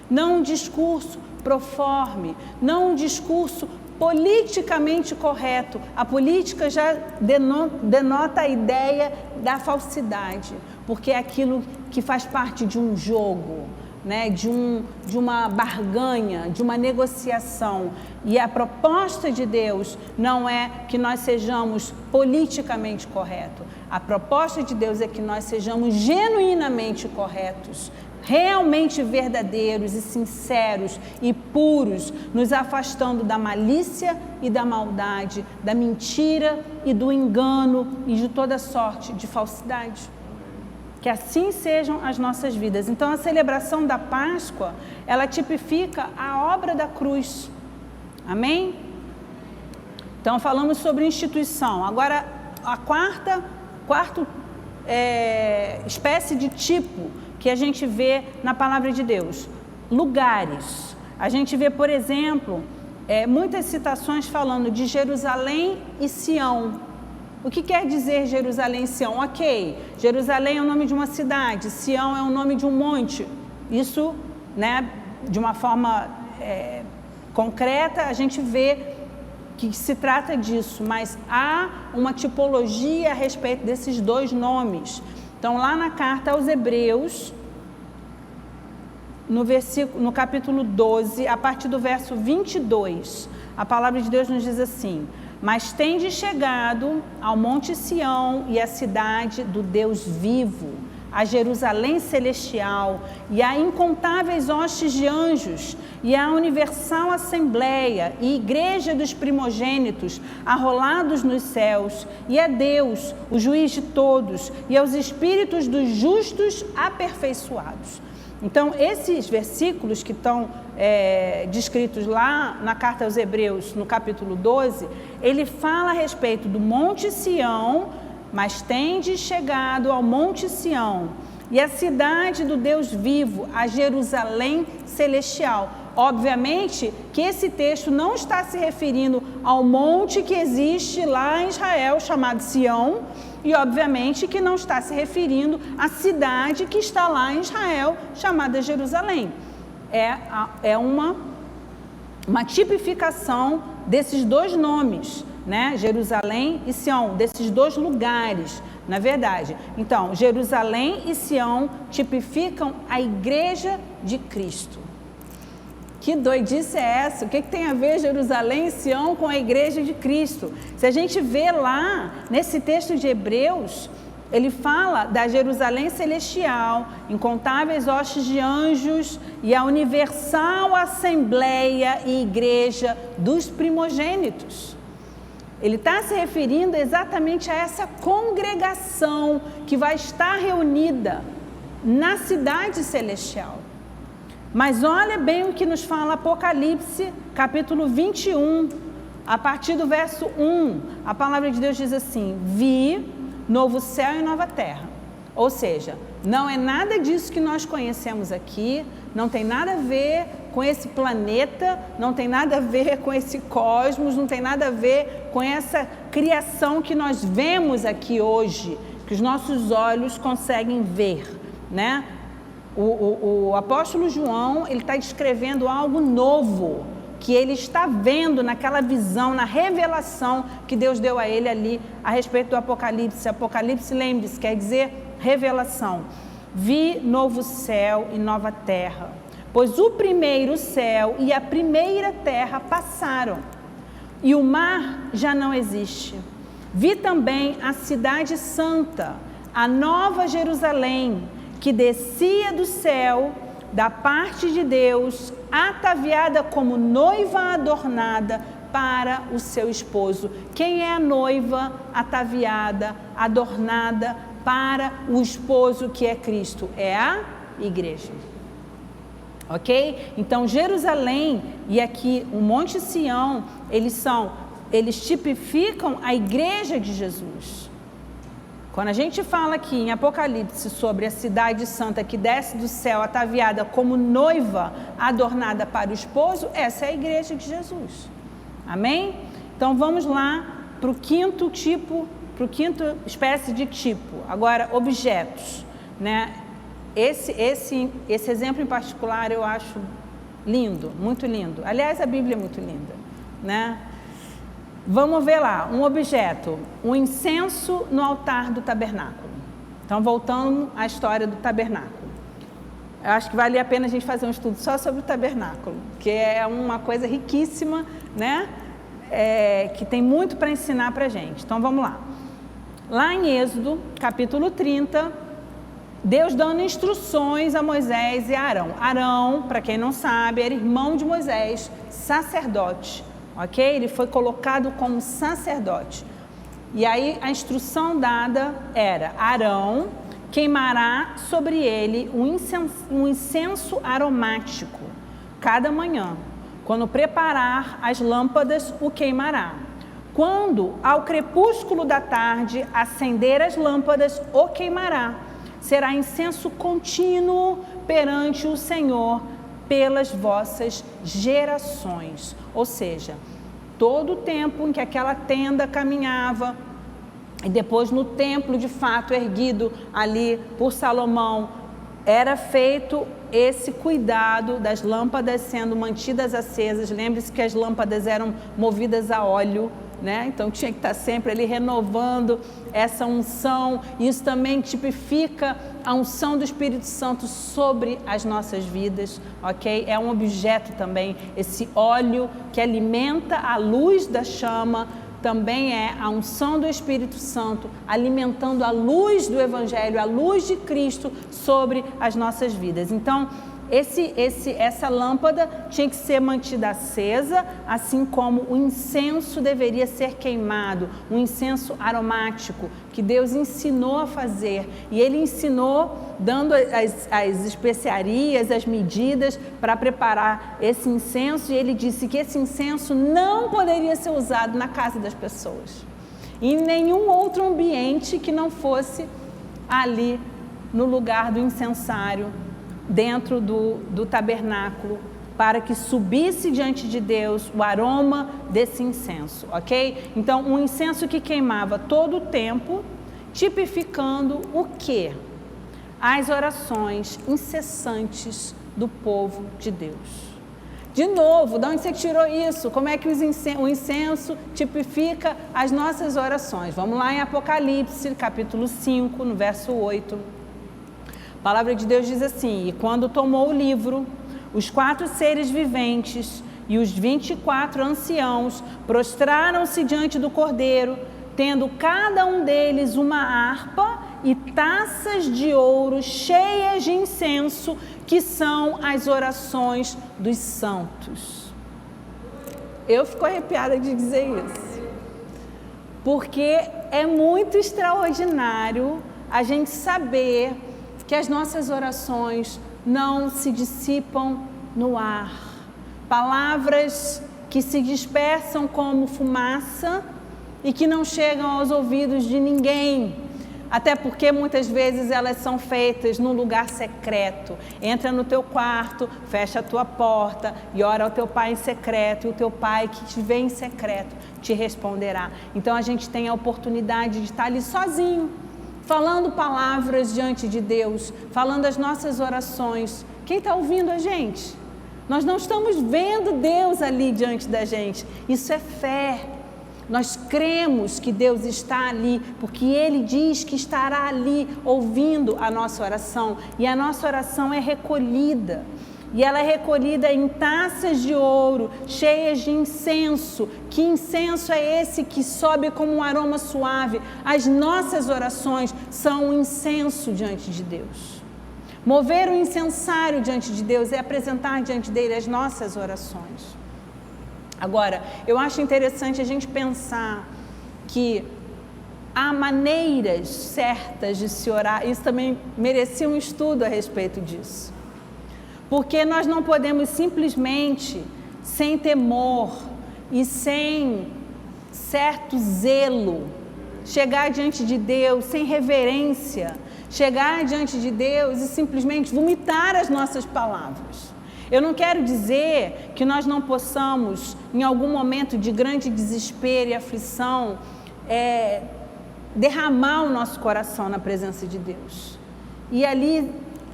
não um discurso proforme, não um discurso politicamente correto. A política já denota a ideia da falsidade, porque é aquilo que faz parte de um jogo, né, de uma barganha, de uma negociação. E a proposta de Deus não é que nós sejamos politicamente corretos. A proposta de Deus é que nós sejamos genuinamente corretos, realmente verdadeiros e sinceros e puros, nos afastando da malícia e da maldade, da mentira e do engano e de toda sorte de falsidade. Que assim sejam as nossas vidas. Então, a celebração da Páscoa, ela tipifica a obra da cruz. Amém? Então, falamos sobre instituição. Agora, a quarta espécie de tipo que a gente vê na palavra de Deus. Lugares. A gente vê, por exemplo, muitas citações falando de Jerusalém e Sião. O que quer dizer Jerusalém e Sião? Ok, Jerusalém é o nome de uma cidade, Sião é o nome de um monte. Isso, né, de uma forma concreta, a gente vê que se trata disso, mas há uma tipologia a respeito desses dois nomes. Então, lá na carta aos Hebreus, no capítulo 12, a partir do verso 22, a palavra de Deus nos diz assim: mas tendes chegado ao monte Sião e à cidade do Deus vivo, a Jerusalém celestial e a incontáveis hostes de anjos e a universal assembleia e igreja dos primogênitos arrolados nos céus e a Deus, o juiz de todos, e aos espíritos dos justos aperfeiçoados. Então, esses versículos que estão descritos lá na carta aos Hebreus, no capítulo 12, ele fala a respeito do Monte Sião, mas tendes chegado ao Monte Sião e a cidade do Deus vivo, a Jerusalém celestial. Obviamente que esse texto não está se referindo ao monte que existe lá em Israel, chamado Sião, e obviamente que não está se referindo à cidade que está lá em Israel, chamada Jerusalém. É uma tipificação desses dois nomes, né? Jerusalém e Sião, desses dois lugares, na verdade. Então, Jerusalém e Sião tipificam a igreja de Cristo. Que doidice é essa? O que tem a ver Jerusalém e Sião com a igreja de Cristo? Se a gente vê lá, nesse texto de Hebreus, ele fala da Jerusalém celestial, incontáveis hostes de anjos e a universal assembleia e igreja dos primogênitos. Ele está se referindo exatamente a essa congregação que vai estar reunida na cidade celestial. Mas olha bem o que nos fala Apocalipse, capítulo 21, a partir do verso 1. A palavra de Deus diz assim: vi novo céu e nova terra. Ou seja, não é nada disso que nós conhecemos aqui, não tem nada a ver com esse planeta, não tem nada a ver com esse cosmos, não tem nada a ver com essa criação que nós vemos aqui hoje, que os nossos olhos conseguem ver, né? O apóstolo João, ele está descrevendo algo novo, que ele está vendo naquela visão, na revelação que Deus deu a ele ali a respeito do Apocalipse. Apocalipse, lembre-se, quer dizer revelação. Vi novo céu e nova terra, pois o primeiro céu e a primeira terra passaram, e o mar já não existe. Vi também a cidade santa, a nova Jerusalém, que descia do céu, da parte de Deus, ataviada como noiva adornada para o seu esposo. Quem é a noiva ataviada, adornada para o esposo que é Cristo? É a igreja. Ok? Então Jerusalém e aqui o Monte Sião, eles tipificam a igreja de Jesus. Quando a gente fala aqui em Apocalipse sobre a cidade santa que desce do céu ataviada como noiva adornada para o esposo, essa é a igreja de Jesus. Amém? Então vamos lá para o quinto tipo, para o quinto espécie de tipo. Agora, objetos, né? Esse exemplo em particular eu acho lindo, muito lindo. Aliás, a Bíblia é muito linda, né? Vamos ver lá, um objeto, um incenso no altar do tabernáculo. Então, voltando à história do tabernáculo. Eu acho que vale a pena a gente fazer um estudo só sobre o tabernáculo, que é uma coisa riquíssima, né? Que tem muito para ensinar para a gente. Então, vamos lá. Lá em Êxodo, capítulo 30, Deus dando instruções a Moisés e a Arão. Arão, para quem não sabe, era irmão de Moisés, sacerdote. Ok? Ele foi colocado como sacerdote. E aí a instrução dada era: Arão queimará sobre ele um incenso aromático cada manhã. Quando preparar as lâmpadas, o queimará. Quando ao crepúsculo da tarde acender as lâmpadas, o queimará. Será incenso contínuo perante o Senhor pelas vossas gerações. Ou seja, todo o tempo em que aquela tenda caminhava, e depois no templo de fato erguido ali por Salomão, era feito esse cuidado das lâmpadas sendo mantidas acesas. Lembre-se que as lâmpadas eram movidas a óleo, né? Então tinha que estar sempre ali renovando essa unção. Isso também tipifica a unção do Espírito Santo sobre as nossas vidas, ok? É um objeto também, esse óleo que alimenta a luz da chama, também é a unção do Espírito Santo alimentando a luz do Evangelho, a luz de Cristo sobre as nossas vidas. Então, essa lâmpada tinha que ser mantida acesa, assim como o incenso deveria ser queimado, um incenso aromático que Deus ensinou a fazer. E Ele ensinou dando as especiarias, as medidas para preparar esse incenso, e Ele disse que esse incenso não poderia ser usado na casa das pessoas, em nenhum outro ambiente que não fosse ali no lugar do incensário, dentro do tabernáculo, para que subisse diante de Deus o aroma desse incenso, ok? Então, um incenso que queimava todo o tempo, tipificando o quê? As orações incessantes do povo de Deus. De novo, de onde você tirou isso? Como é que o incenso tipifica as nossas orações? Vamos lá em Apocalipse, capítulo 5, no verso 8. A palavra de Deus diz assim: e quando tomou o livro, os 4 seres viventes e os 24 anciãos prostraram-se diante do Cordeiro, tendo cada um deles uma harpa e taças de ouro cheias de incenso, que são as orações dos santos. Eu fico arrepiada de dizer isso, porque é muito extraordinário a gente saber que as nossas orações não se dissipam no ar. Palavras que se dispersam como fumaça e que não chegam aos ouvidos de ninguém. Até porque muitas vezes elas são feitas num lugar secreto. Entra no teu quarto, fecha a tua porta e ora ao teu pai em secreto. E o teu pai que te vê em secreto te responderá. Então a gente tem a oportunidade de estar ali sozinho, falando palavras diante de Deus, falando as nossas orações. Quem está ouvindo a gente? Nós não estamos vendo Deus ali diante da gente. Isso é fé. Nós cremos que Deus está ali, porque Ele diz que estará ali ouvindo a nossa oração. E a nossa oração é recolhida. E ela é recolhida em taças de ouro, cheias de incenso. Que incenso é esse que sobe como um aroma suave? As nossas orações são um incenso diante de Deus. Mover o incensário diante de Deus é apresentar diante dele as nossas orações. Agora, eu acho interessante a gente pensar que há maneiras certas de se orar. Isso também merecia um estudo a respeito disso. Porque nós não podemos simplesmente, sem temor e sem certo zelo, chegar diante de Deus, sem reverência, chegar diante de Deus e simplesmente vomitar as nossas palavras. Eu não quero dizer que nós não possamos, em algum momento de grande desespero e aflição, derramar o nosso coração na presença de Deus. E ali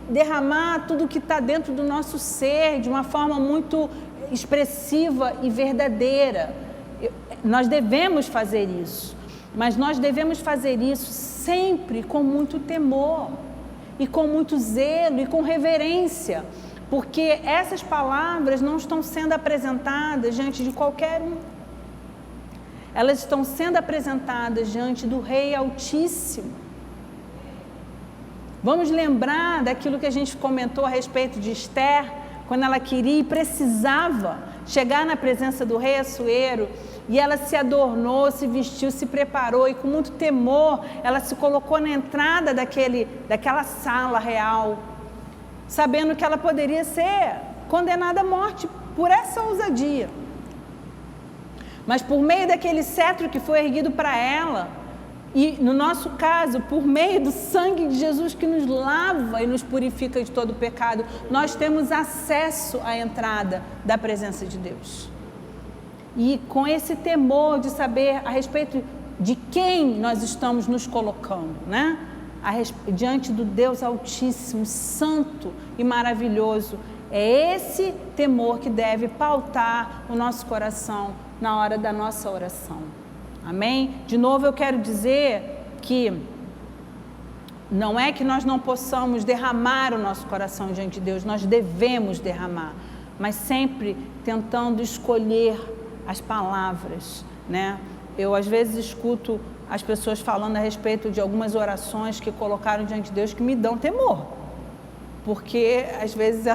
derramar tudo que está dentro do nosso ser de uma forma muito expressiva e verdadeira. Nós devemos fazer isso, mas nós devemos fazer isso sempre com muito temor e com muito zelo e com reverência. Porque essas palavras não estão sendo apresentadas diante de qualquer um. Elas estão sendo apresentadas diante do Rei Altíssimo. Vamos lembrar daquilo que a gente comentou a respeito de Esther, quando ela queria e precisava chegar na presença do Rei Assuero, e ela se adornou, se vestiu, se preparou, e com muito temor, ela se colocou na entrada daquela sala real, sabendo que ela poderia ser condenada à morte por essa ousadia. Mas por meio daquele cetro que foi erguido para ela, e no nosso caso, por meio do sangue de Jesus que nos lava e nos purifica de todo pecado, nós temos acesso à entrada da presença de Deus. E com esse temor de saber a respeito de quem nós estamos nos colocando, né? Diante do Deus Altíssimo, Santo e maravilhoso. É esse temor que deve pautar o nosso coração na hora da nossa oração. Amém? De novo eu quero dizer que não é que nós não possamos derramar o nosso coração diante de Deus, nós devemos derramar, mas sempre tentando escolher as palavras, né? Eu às vezes escuto as pessoas falando a respeito de algumas orações que colocaram diante de Deus que me dão temor, porque às vezes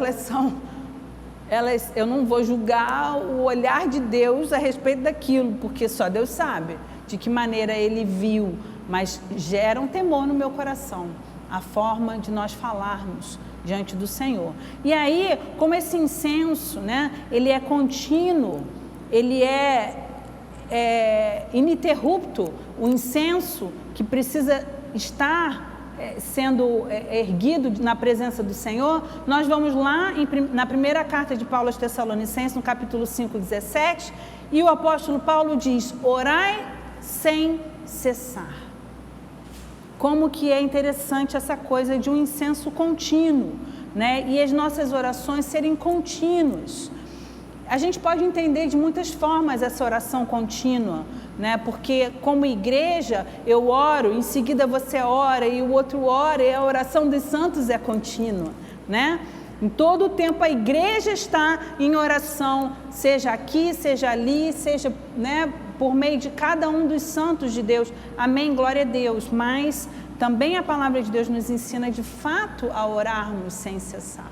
eu não vou julgar o olhar de Deus a respeito daquilo, porque só Deus sabe de que maneira Ele viu, mas gera um temor no meu coração, a forma de nós falarmos diante do Senhor. E aí, como esse incenso, né, ele é contínuo, ele é ininterrupto, o incenso que precisa estar sendo erguido na presença do Senhor, nós vamos lá na primeira carta de Paulo aos Tessalonicenses, no capítulo 5, 17, e o apóstolo Paulo diz: orai sem cessar. Como que é interessante essa coisa de um incenso contínuo, né? E as nossas orações serem contínuas. A gente pode entender de muitas formas essa oração contínua, né? Porque como igreja eu oro, em seguida você ora e o outro ora, e a oração dos santos é contínua, né? Em todo o tempo a igreja está em oração, seja aqui, seja ali, seja, né, por meio de cada um dos santos de Deus. Amém, glória a Deus. Mas também a palavra de Deus nos ensina de fato a orarmos sem cessar.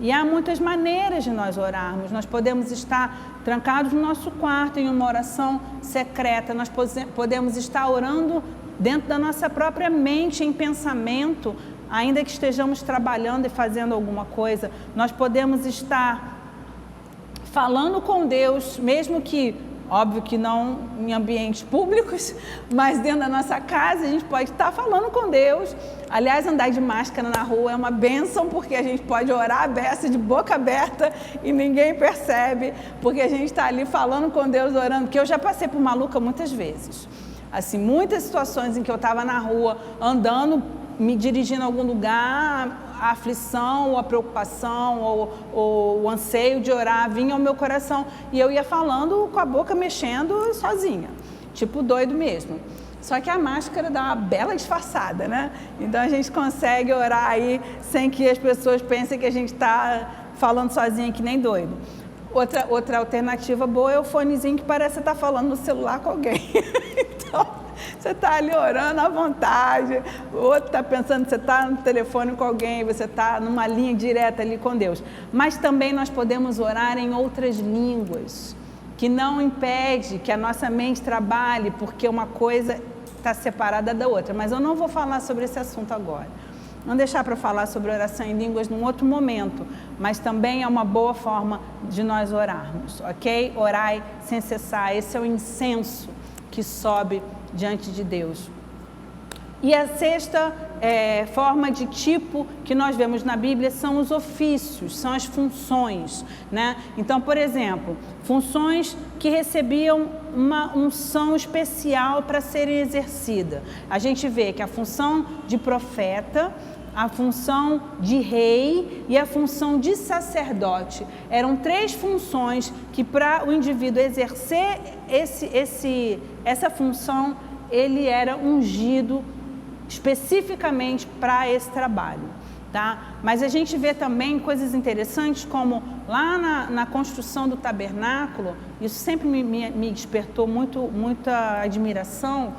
E há muitas maneiras de nós orarmos. Nós podemos estar trancados no nosso quarto em uma oração secreta, nós podemos estar orando dentro da nossa própria mente, em pensamento, ainda que estejamos trabalhando e fazendo alguma coisa. Nós podemos estar falando com Deus, mesmo que, óbvio que não em ambientes públicos, mas dentro da nossa casa a gente pode estar falando com Deus. Aliás, andar de máscara na rua é uma bênção, porque a gente pode orar aberta, de boca aberta, e ninguém percebe, porque a gente está ali falando com Deus, orando, que eu já passei por maluca muitas vezes. Assim, muitas situações em que eu estava na rua, andando, me dirigindo a algum lugar, a aflição, ou a preocupação, ou o anseio de orar vinha ao meu coração, e eu ia falando com a boca mexendo sozinha, tipo doido mesmo. Só que a máscara dá uma bela disfarçada, né? Então a gente consegue orar aí sem que as pessoas pensem que a gente está falando sozinha que nem doido. Outra alternativa boa é o fonezinho que parece estar falando no celular com alguém. Então, você está ali orando à vontade, o outro está pensando que você está no telefone com alguém, você está numa linha direta ali com Deus. Mas também nós podemos orar em outras línguas, que não impede que a nossa mente trabalhe, porque uma coisa está separada da outra. Mas eu não vou falar sobre esse assunto agora. Não deixar para falar sobre oração em línguas num outro momento, mas também é uma boa forma de nós orarmos, ok? Orai sem cessar, esse é o incenso que sobe diante de Deus. E a sexta forma de tipo que nós vemos na Bíblia são os ofícios, são as funções, né? Então, por exemplo, funções que recebiam uma unção especial para serem exercida. A gente vê que a função de profeta, a função de rei e a função de sacerdote eram três funções que, para o indivíduo exercer essa função, ele era ungido especificamente para esse trabalho, tá? Mas a gente vê também coisas interessantes, como lá na construção do tabernáculo, isso sempre me despertou muita admiração.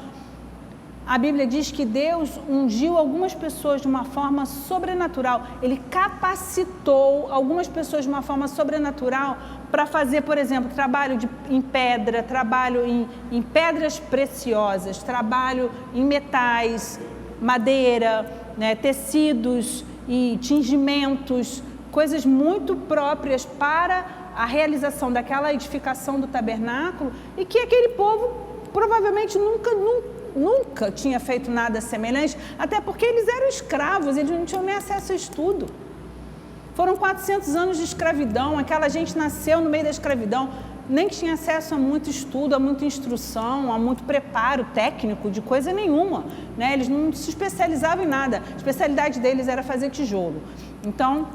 A Bíblia diz que Deus ungiu algumas pessoas de uma forma sobrenatural. Ele capacitou algumas pessoas de uma forma sobrenatural para fazer, por exemplo, trabalho em pedra, trabalho em pedras preciosas, trabalho em metais, madeira, né, tecidos e tingimentos, coisas muito próprias para a realização daquela edificação do tabernáculo, e que aquele povo provavelmente nunca tinha feito nada semelhante, até porque eles eram escravos, eles não tinham nem acesso a estudo. Foram 400 anos de escravidão, aquela gente nasceu no meio da escravidão, nem tinha acesso a muito estudo, a muita instrução, a muito preparo técnico de coisa nenhuma, né? Eles não se especializavam em nada, a especialidade deles era fazer tijolo. Então,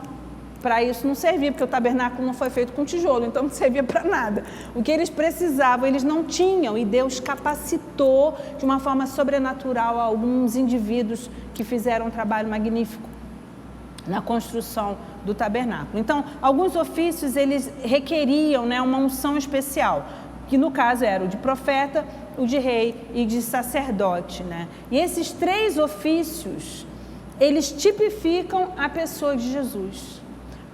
para isso não servia, porque o tabernáculo não foi feito com tijolo, então não servia para nada. O que eles precisavam, eles não tinham, e Deus capacitou de uma forma sobrenatural alguns indivíduos que fizeram um trabalho magnífico na construção do tabernáculo. Então, alguns ofícios eles requeriam, né, uma unção especial, que no caso era o de profeta, o de rei e de sacerdote, né? E esses três ofícios, eles tipificam a pessoa de Jesus.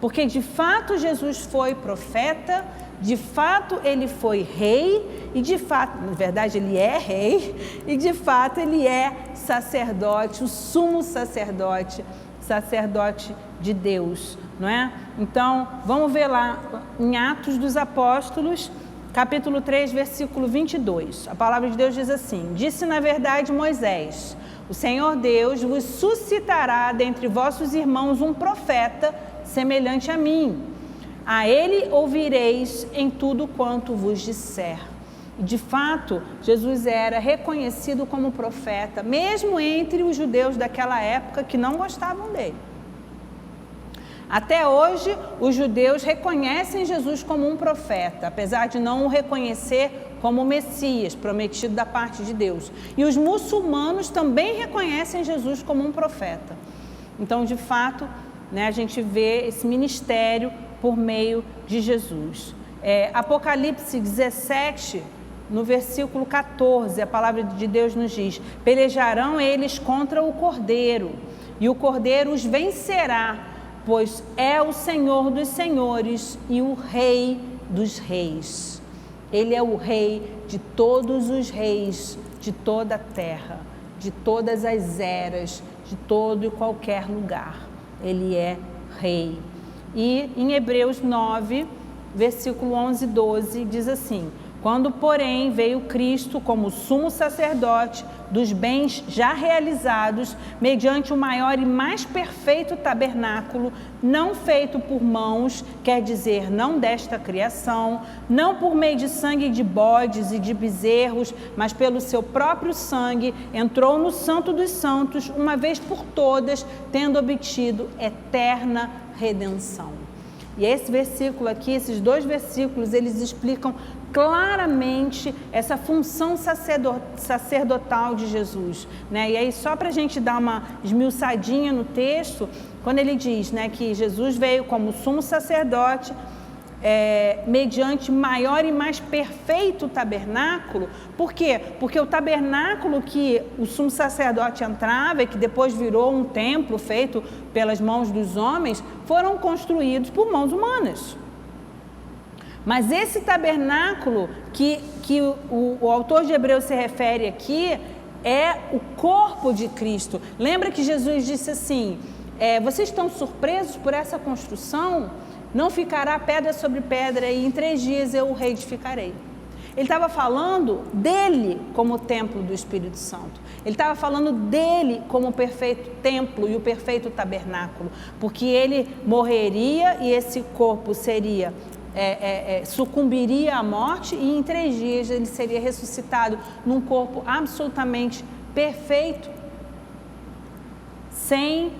Porque de fato Jesus foi profeta, de fato ele foi rei, e de fato, na verdade ele é rei, e de fato ele é sacerdote, o sumo sacerdote, sacerdote de Deus, não é? Então, vamos ver lá em Atos dos Apóstolos, capítulo 3, versículo 22. A palavra de Deus diz assim: disse na verdade Moisés, o Senhor Deus vos suscitará dentre vossos irmãos um profeta semelhante a mim. A ele ouvireis em tudo quanto vos disser. E de fato, Jesus era reconhecido como profeta, mesmo entre os judeus daquela época que não gostavam dele. Até hoje, os judeus reconhecem Jesus como um profeta, apesar de não o reconhecer como o Messias, prometido da parte de Deus. E os muçulmanos também reconhecem Jesus como um profeta. Então, de fato, né, a gente vê esse ministério por meio de Jesus. Apocalipse 17, no versículo 14, a palavra de Deus nos diz: pelejarão eles contra o Cordeiro, e o Cordeiro os vencerá, pois é o Senhor dos senhores e o Rei dos reis. Ele é o Rei de todos os reis de toda a terra, de todas as eras, de todo e qualquer lugar. Ele é Rei. E em Hebreus 9, versículo 11 e 12, diz assim: quando, porém, veio Cristo como sumo sacerdote dos bens já realizados, mediante o maior e mais perfeito tabernáculo, não feito por mãos, quer dizer, não desta criação, não por meio de sangue de bodes e de bezerros, mas pelo seu próprio sangue, entrou no Santo dos Santos, uma vez por todas, tendo obtido eterna redenção. E esse versículo aqui, esses dois versículos, eles explicam claramente essa função sacerdotal de Jesus, né? E aí, só para a gente dar uma esmiuçadinha no texto, quando ele diz, né, que Jesus veio como sumo sacerdote, mediante maior e mais perfeito tabernáculo. Por quê? Porque o tabernáculo que o sumo sacerdote entrava e que depois virou um templo feito pelas mãos dos homens, foram construídos por mãos humanas. Mas esse tabernáculo que o autor de Hebreus se refere aqui é o corpo de Cristo. Lembra que Jesus disse assim: vocês estão surpresos por essa construção? Não ficará pedra sobre pedra, e em 3 dias eu o reedificarei. Ele estava falando dele como templo do Espírito Santo. Ele estava falando dele como o perfeito templo e o perfeito tabernáculo, porque ele morreria e esse corpo seria sucumbiria à morte, e em 3 dias ele seria ressuscitado num corpo absolutamente perfeito, sem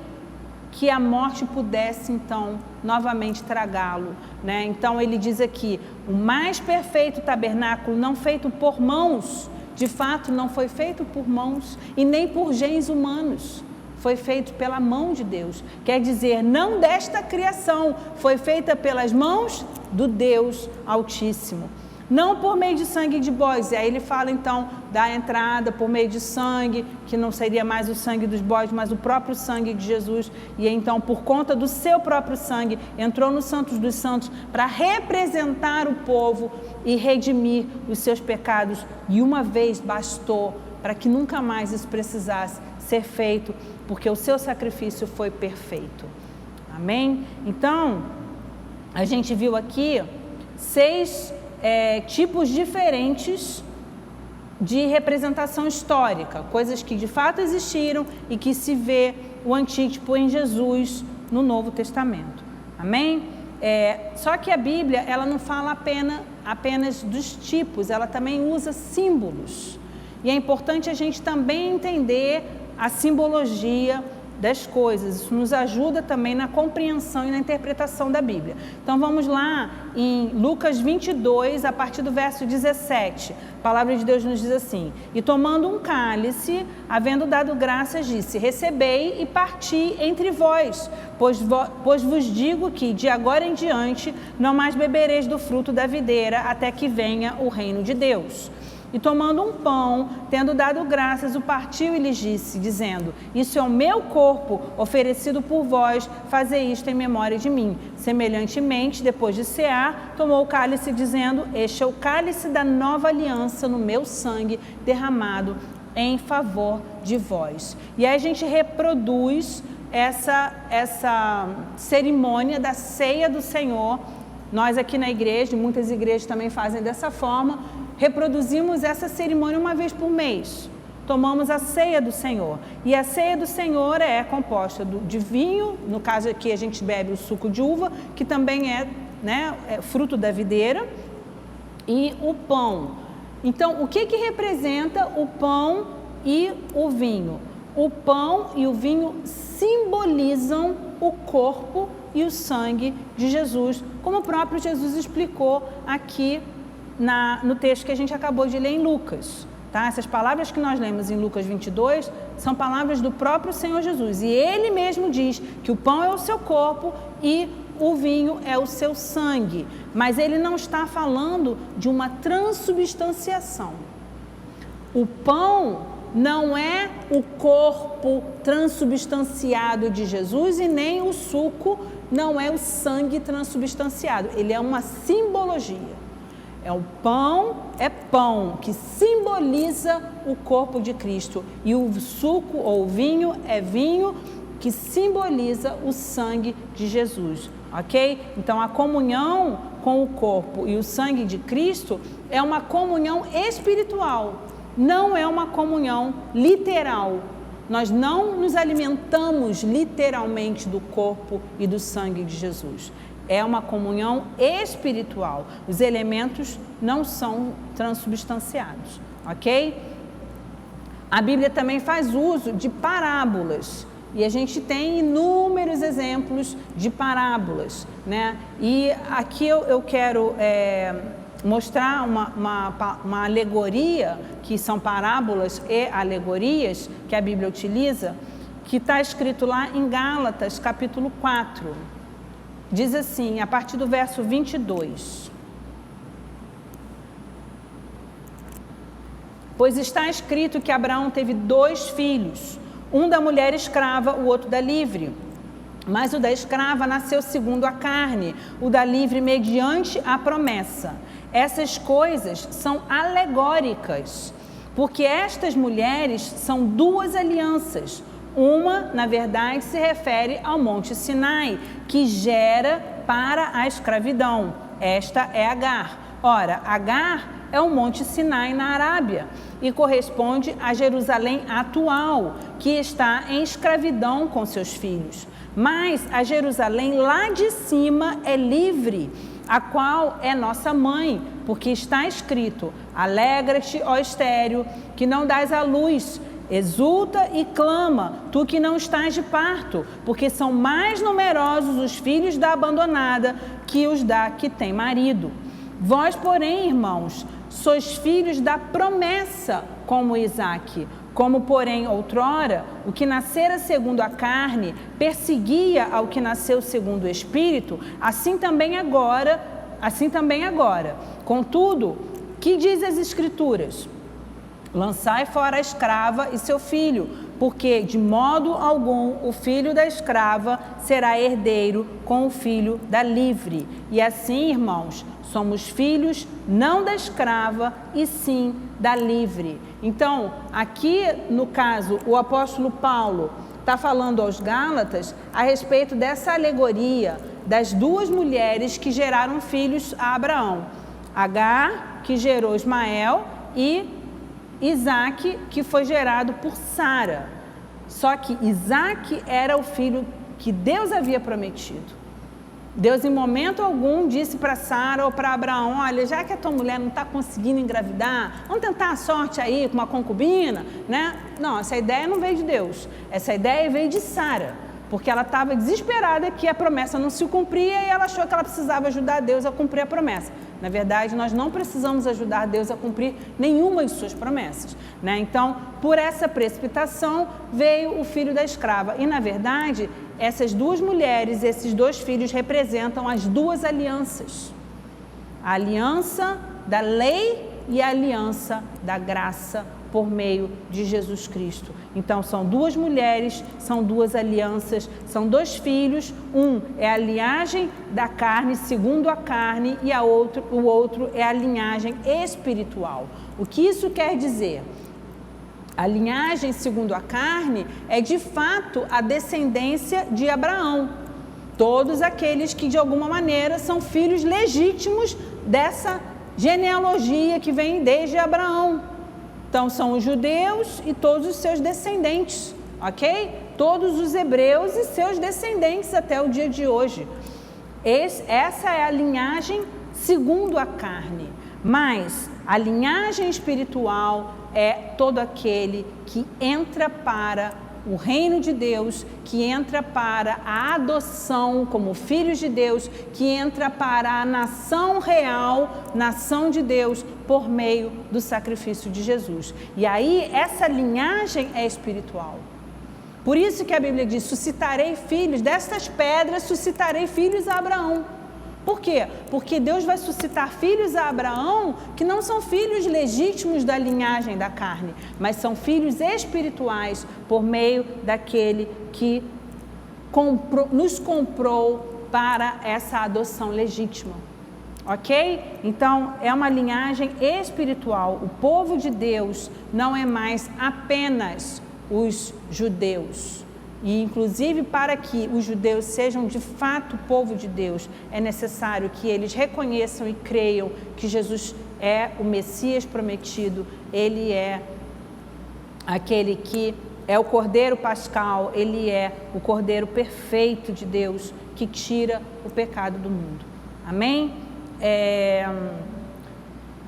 que a morte pudesse então novamente tragá-lo, né? Então ele diz aqui: o mais perfeito tabernáculo não feito por mãos, de fato não foi feito por mãos e nem por genes humanos, foi feito pela mão de Deus. Quer dizer, não desta criação, foi feita pelas mãos do Deus Altíssimo. Não por meio de sangue de bodes. E aí ele fala então da entrada por meio de sangue, que não seria mais o sangue dos bodes, mas o próprio sangue de Jesus. E então, por conta do seu próprio sangue, entrou no Santos dos Santos para representar o povo e redimir os seus pecados. E uma vez bastou, para que nunca mais isso precisasse ser feito, porque o seu sacrifício foi perfeito. Amém? Então, a gente viu aqui 6 tipos diferentes de representação histórica, coisas que de fato existiram e que se vê o antítipo em Jesus no Novo Testamento. Amém? Só que a Bíblia, ela não fala apenas dos tipos, ela também usa símbolos. E é importante a gente também entender a simbologia das coisas. Isso nos ajuda também na compreensão e na interpretação da Bíblia. Então vamos lá em Lucas 22, a partir do verso 17. A palavra de Deus nos diz assim: e tomando um cálice, havendo dado graças, disse: recebei e parti entre vós, pois vos digo que de agora em diante não mais bebereis do fruto da videira, até que venha o reino de Deus. E tomando um pão, tendo dado graças, o partiu e lhes disse, dizendo: isso é o meu corpo, oferecido por vós, fazei isto em memória de mim. Semelhantemente, depois de cear, tomou o cálice, dizendo: este é o cálice da nova aliança no meu sangue, derramado em favor de vós. E aí a gente reproduz essa cerimônia da ceia do Senhor. Nós aqui na igreja, muitas igrejas também fazem dessa forma, reproduzimos essa cerimônia uma vez por mês. Tomamos a ceia do Senhor. E a ceia do Senhor é composta de vinho, no caso aqui a gente bebe o suco de uva, que também é fruto da videira, e o pão. Então, o que representa o pão e o vinho? O pão e o vinho simbolizam o corpo e o sangue de Jesus, como o próprio Jesus explicou aqui no texto que a gente acabou de ler em Lucas. Tá? Essas palavras que nós lemos em Lucas 22 são palavras do próprio Senhor Jesus. E Ele mesmo diz que o pão é o seu corpo e o vinho é o seu sangue. Mas ele não está falando de uma transubstanciação. O pão não é o corpo transubstanciado de Jesus e nem o suco não é o sangue transubstanciado. Ele é uma simbologia. O pão é pão, que simboliza o corpo de Cristo. E o suco ou vinho é vinho, que simboliza o sangue de Jesus. Ok? Então, a comunhão com o corpo e o sangue de Cristo é uma comunhão espiritual. Não é uma comunhão literal. Nós não nos alimentamos literalmente do corpo e do sangue de Jesus. É uma comunhão espiritual. Os elementos não são transubstanciados, ok? A Bíblia também faz uso de parábolas. E a gente tem inúmeros exemplos de parábolas, né? E aqui eu quero mostrar uma alegoria, que são parábolas e alegorias que a Bíblia utiliza, que está escrito lá em Gálatas, capítulo 4. Diz assim, a partir do verso 22. Pois está escrito que Abraão teve 2 filhos, um da mulher escrava, o outro da livre. Mas o da escrava nasceu segundo a carne, o da livre mediante a promessa. Essas coisas são alegóricas, porque estas mulheres são 2 alianças. Uma, na verdade, se refere ao Monte Sinai, que gera para a escravidão. Esta é Agar. Ora, Agar é o Monte Sinai na Arábia e corresponde a Jerusalém atual, que está em escravidão com seus filhos. Mas a Jerusalém lá de cima é livre, a qual é nossa mãe, porque está escrito: alegra-te, ó estéril, que não dás à luz, exulta e clama, tu que não estás de parto, porque são mais numerosos os filhos da abandonada que os da que tem marido. Vós, porém, irmãos, sois filhos da promessa, como Isaque. Como, porém, outrora, o que nascera segundo a carne perseguia ao que nasceu segundo o Espírito, assim também agora. Contudo, que diz as Escrituras? Lançai fora a escrava e seu filho, porque de modo algum o filho da escrava será herdeiro com o filho da livre. E assim, irmãos, somos filhos não da escrava e sim da livre. Então, aqui no caso, o apóstolo Paulo está falando aos Gálatas a respeito dessa alegoria das 2 mulheres que geraram filhos a Abraão. Agar, que gerou Ismael, e Isaque, que foi gerado por Sara. Só que Isaque era o filho que Deus havia prometido. Deus, em momento algum, disse para Sara ou para Abraão: olha, já que a tua mulher não está conseguindo engravidar, vamos tentar a sorte aí com uma concubina, né? Não, essa ideia não veio de Deus. Essa ideia veio de Sara, porque ela estava desesperada que a promessa não se cumpria e ela achou que ela precisava ajudar Deus a cumprir a promessa. Na verdade, nós não precisamos ajudar Deus a cumprir nenhuma de suas promessas, né? Então, por essa precipitação, veio o filho da escrava. E, na verdade, essas 2 mulheres, esses 2 filhos representam as 2 alianças. A aliança da lei e a aliança da graça por meio de Jesus Cristo. Então, são 2 mulheres, são 2 alianças, são 2 filhos. Um é a linhagem da carne, segundo a carne, e o outro é a linhagem espiritual. O que isso quer dizer? A linhagem segundo a carne é, de fato, a descendência de Abraão. Todos aqueles que, de alguma maneira, são filhos legítimos dessa genealogia que vem desde Abraão. Então, são os judeus e todos os seus descendentes, ok? Todos os hebreus e seus descendentes até o dia de hoje. Essa é a linhagem segundo a carne. Mas a linhagem espiritual é todo aquele que entra para o reino de Deus, que entra para a adoção como filhos de Deus, que entra para a nação real, nação de Deus, por meio do sacrifício de Jesus. E aí essa linhagem é espiritual. Por isso que a Bíblia diz, suscitarei filhos, destas pedras suscitarei filhos a Abraão. Por quê? Porque Deus vai suscitar filhos a Abraão que não são filhos legítimos da linhagem da carne, mas são filhos espirituais por meio daquele que nos comprou para essa adoção legítima. Ok? Então, é uma linhagem espiritual. O povo de Deus não é mais apenas os judeus. E, inclusive, para que os judeus sejam de fato povo de Deus, é necessário que eles reconheçam e creiam que Jesus é o Messias prometido, ele é aquele que é o Cordeiro Pascal, ele é o Cordeiro perfeito de Deus que tira o pecado do mundo. Amém?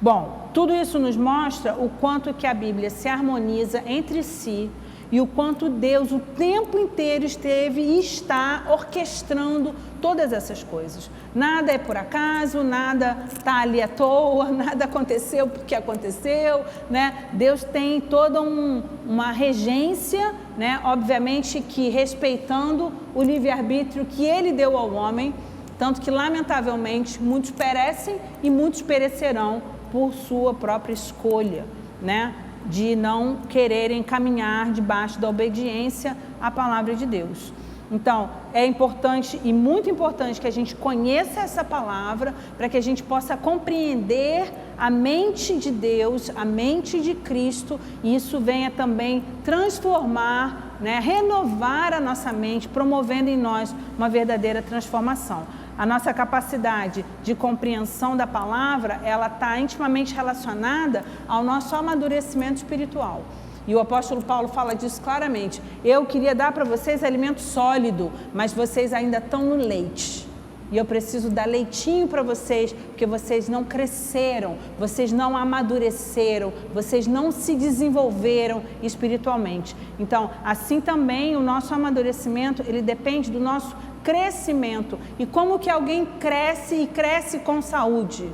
Bom, tudo isso nos mostra o quanto que a Bíblia se harmoniza entre si e o quanto Deus o tempo inteiro esteve e está orquestrando todas essas coisas. Nada é por acaso, nada está ali à toa, nada aconteceu porque aconteceu, né? Deus tem toda uma regência, né? Obviamente que respeitando o livre-arbítrio que Ele deu ao homem, tanto que lamentavelmente muitos perecem e muitos perecerão por sua própria escolha, né? De não quererem caminhar debaixo da obediência à palavra de Deus. Então, é importante e muito importante que a gente conheça essa palavra para que a gente possa compreender a mente de Deus, a mente de Cristo, e isso venha também transformar, né, renovar a nossa mente, promovendo em nós uma verdadeira transformação. A nossa capacidade de compreensão da palavra, ela está intimamente relacionada ao nosso amadurecimento espiritual. E o apóstolo Paulo fala disso claramente. Eu queria dar para vocês alimento sólido, mas vocês ainda estão no leite. E eu preciso dar leitinho para vocês, porque vocês não cresceram, vocês não amadureceram, vocês não se desenvolveram espiritualmente. Então, assim também o nosso amadurecimento, ele depende do nosso crescimento. E como que alguém cresce e cresce com saúde?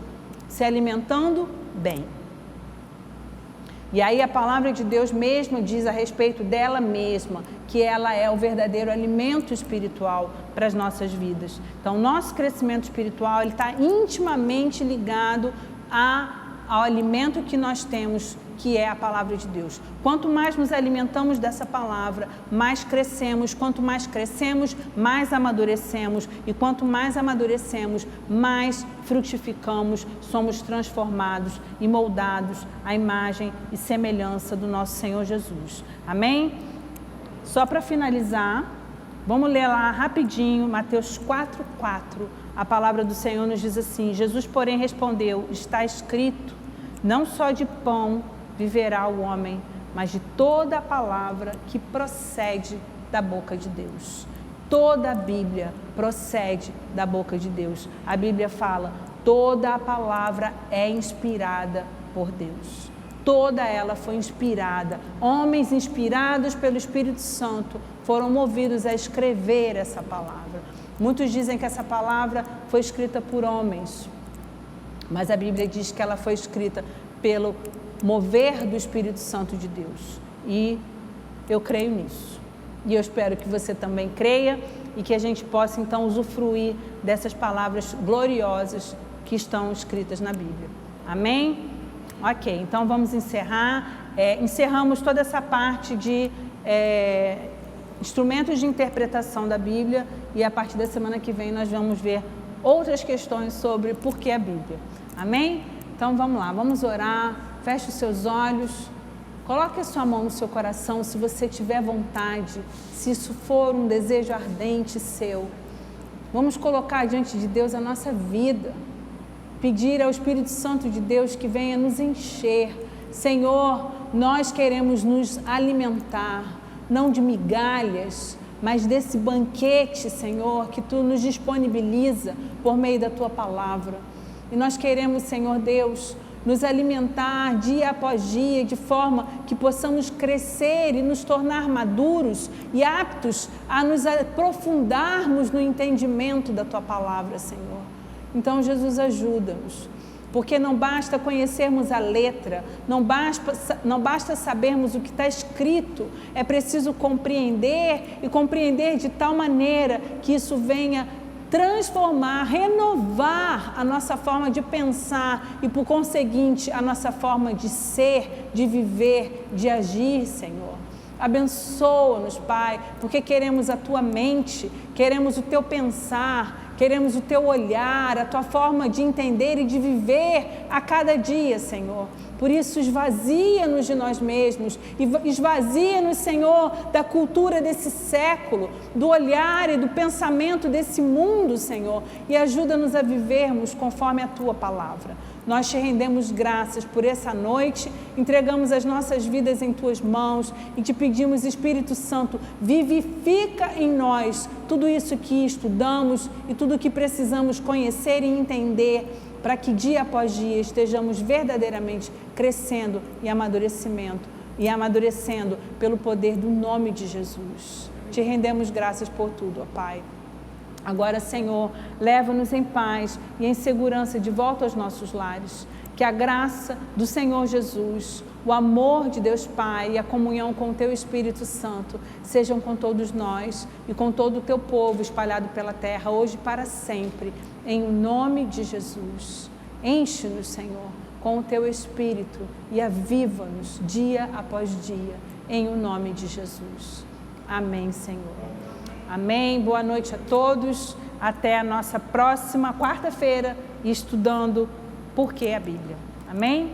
Se alimentando bem. E aí a palavra de Deus mesmo diz a respeito dela mesma, que ela é o verdadeiro alimento espiritual para as nossas vidas. Então, nosso crescimento espiritual está intimamente ligado ao alimento que nós temos, que é a palavra de Deus. Quanto mais nos alimentamos dessa palavra, mais crescemos. Quanto mais crescemos, mais amadurecemos. E quanto mais amadurecemos, mais frutificamos, somos transformados e moldados à imagem e semelhança do nosso Senhor Jesus. Amém? Só para finalizar, vamos ler lá rapidinho, Mateus 4:4. A palavra do Senhor nos diz assim: Jesus, porém, respondeu: está escrito, não só de pão viverá o homem, mas de toda a palavra que procede da boca de Deus. Toda a Bíblia procede da boca de Deus. A Bíblia fala, toda a palavra é inspirada por Deus. Toda ela foi inspirada. Homens inspirados pelo Espírito Santo foram movidos a escrever essa palavra. Muitos dizem que essa palavra foi escrita por homens, mas a Bíblia diz que ela foi escrita pelo mover do Espírito Santo de Deus. E eu creio nisso. E eu espero que você também creia e que a gente possa então usufruir dessas palavras gloriosas que estão escritas na Bíblia. Amém? Ok, então vamos encerrar. Encerramos toda essa parte de instrumentos de interpretação da Bíblia e a partir da semana que vem nós vamos ver outras questões sobre por que a Bíblia. Amém? Então vamos lá, vamos orar. Feche os seus olhos, coloque a sua mão no seu coração, se você tiver vontade, se isso for um desejo ardente seu. Vamos colocar diante de Deus a nossa vida, pedir ao Espírito Santo de Deus que venha nos encher. Senhor, nós queremos nos alimentar, não de migalhas, mas desse banquete, Senhor, que Tu nos disponibiliza por meio da Tua palavra. E nós queremos, Senhor Deus, nos alimentar dia após dia, de forma que possamos crescer e nos tornar maduros e aptos a nos aprofundarmos no entendimento da Tua palavra, Senhor. Então, Jesus, ajuda-nos. porque não basta conhecermos a letra, não basta sabermos o que está escrito, é preciso compreender e compreender de tal maneira que isso venha transformar, renovar a nossa forma de pensar e, por conseguinte, a nossa forma de ser, de viver, de agir, Senhor. Abençoa-nos, Pai, porque queremos a Tua mente, queremos o Teu pensar, queremos o Teu olhar, a Tua forma de entender e de viver a cada dia, Senhor. Por isso, esvazia-nos de nós mesmos, esvazia-nos, Senhor, da cultura desse século, do olhar e do pensamento desse mundo, Senhor, e ajuda-nos a vivermos conforme a Tua palavra. Nós te rendemos graças por essa noite, entregamos as nossas vidas em Tuas mãos e te pedimos, Espírito Santo, vivifica em nós tudo isso que estudamos e tudo que precisamos conhecer e entender, para que dia após dia estejamos verdadeiramente crescendo e amadurecendo pelo poder do nome de Jesus. Te rendemos graças por tudo, ó Pai. Agora, Senhor, leva-nos em paz e em segurança de volta aos nossos lares. Que a graça do Senhor Jesus, o amor de Deus Pai e a comunhão com o Teu Espírito Santo sejam com todos nós e com todo o Teu povo espalhado pela terra, hoje e para sempre, em nome de Jesus. Enche-nos, Senhor, com o Teu Espírito e aviva-nos dia após dia, em o nome de Jesus. Amém, Senhor. Amém. Boa noite a todos. Até a nossa próxima quarta-feira, estudando Por que a Bíblia. Amém?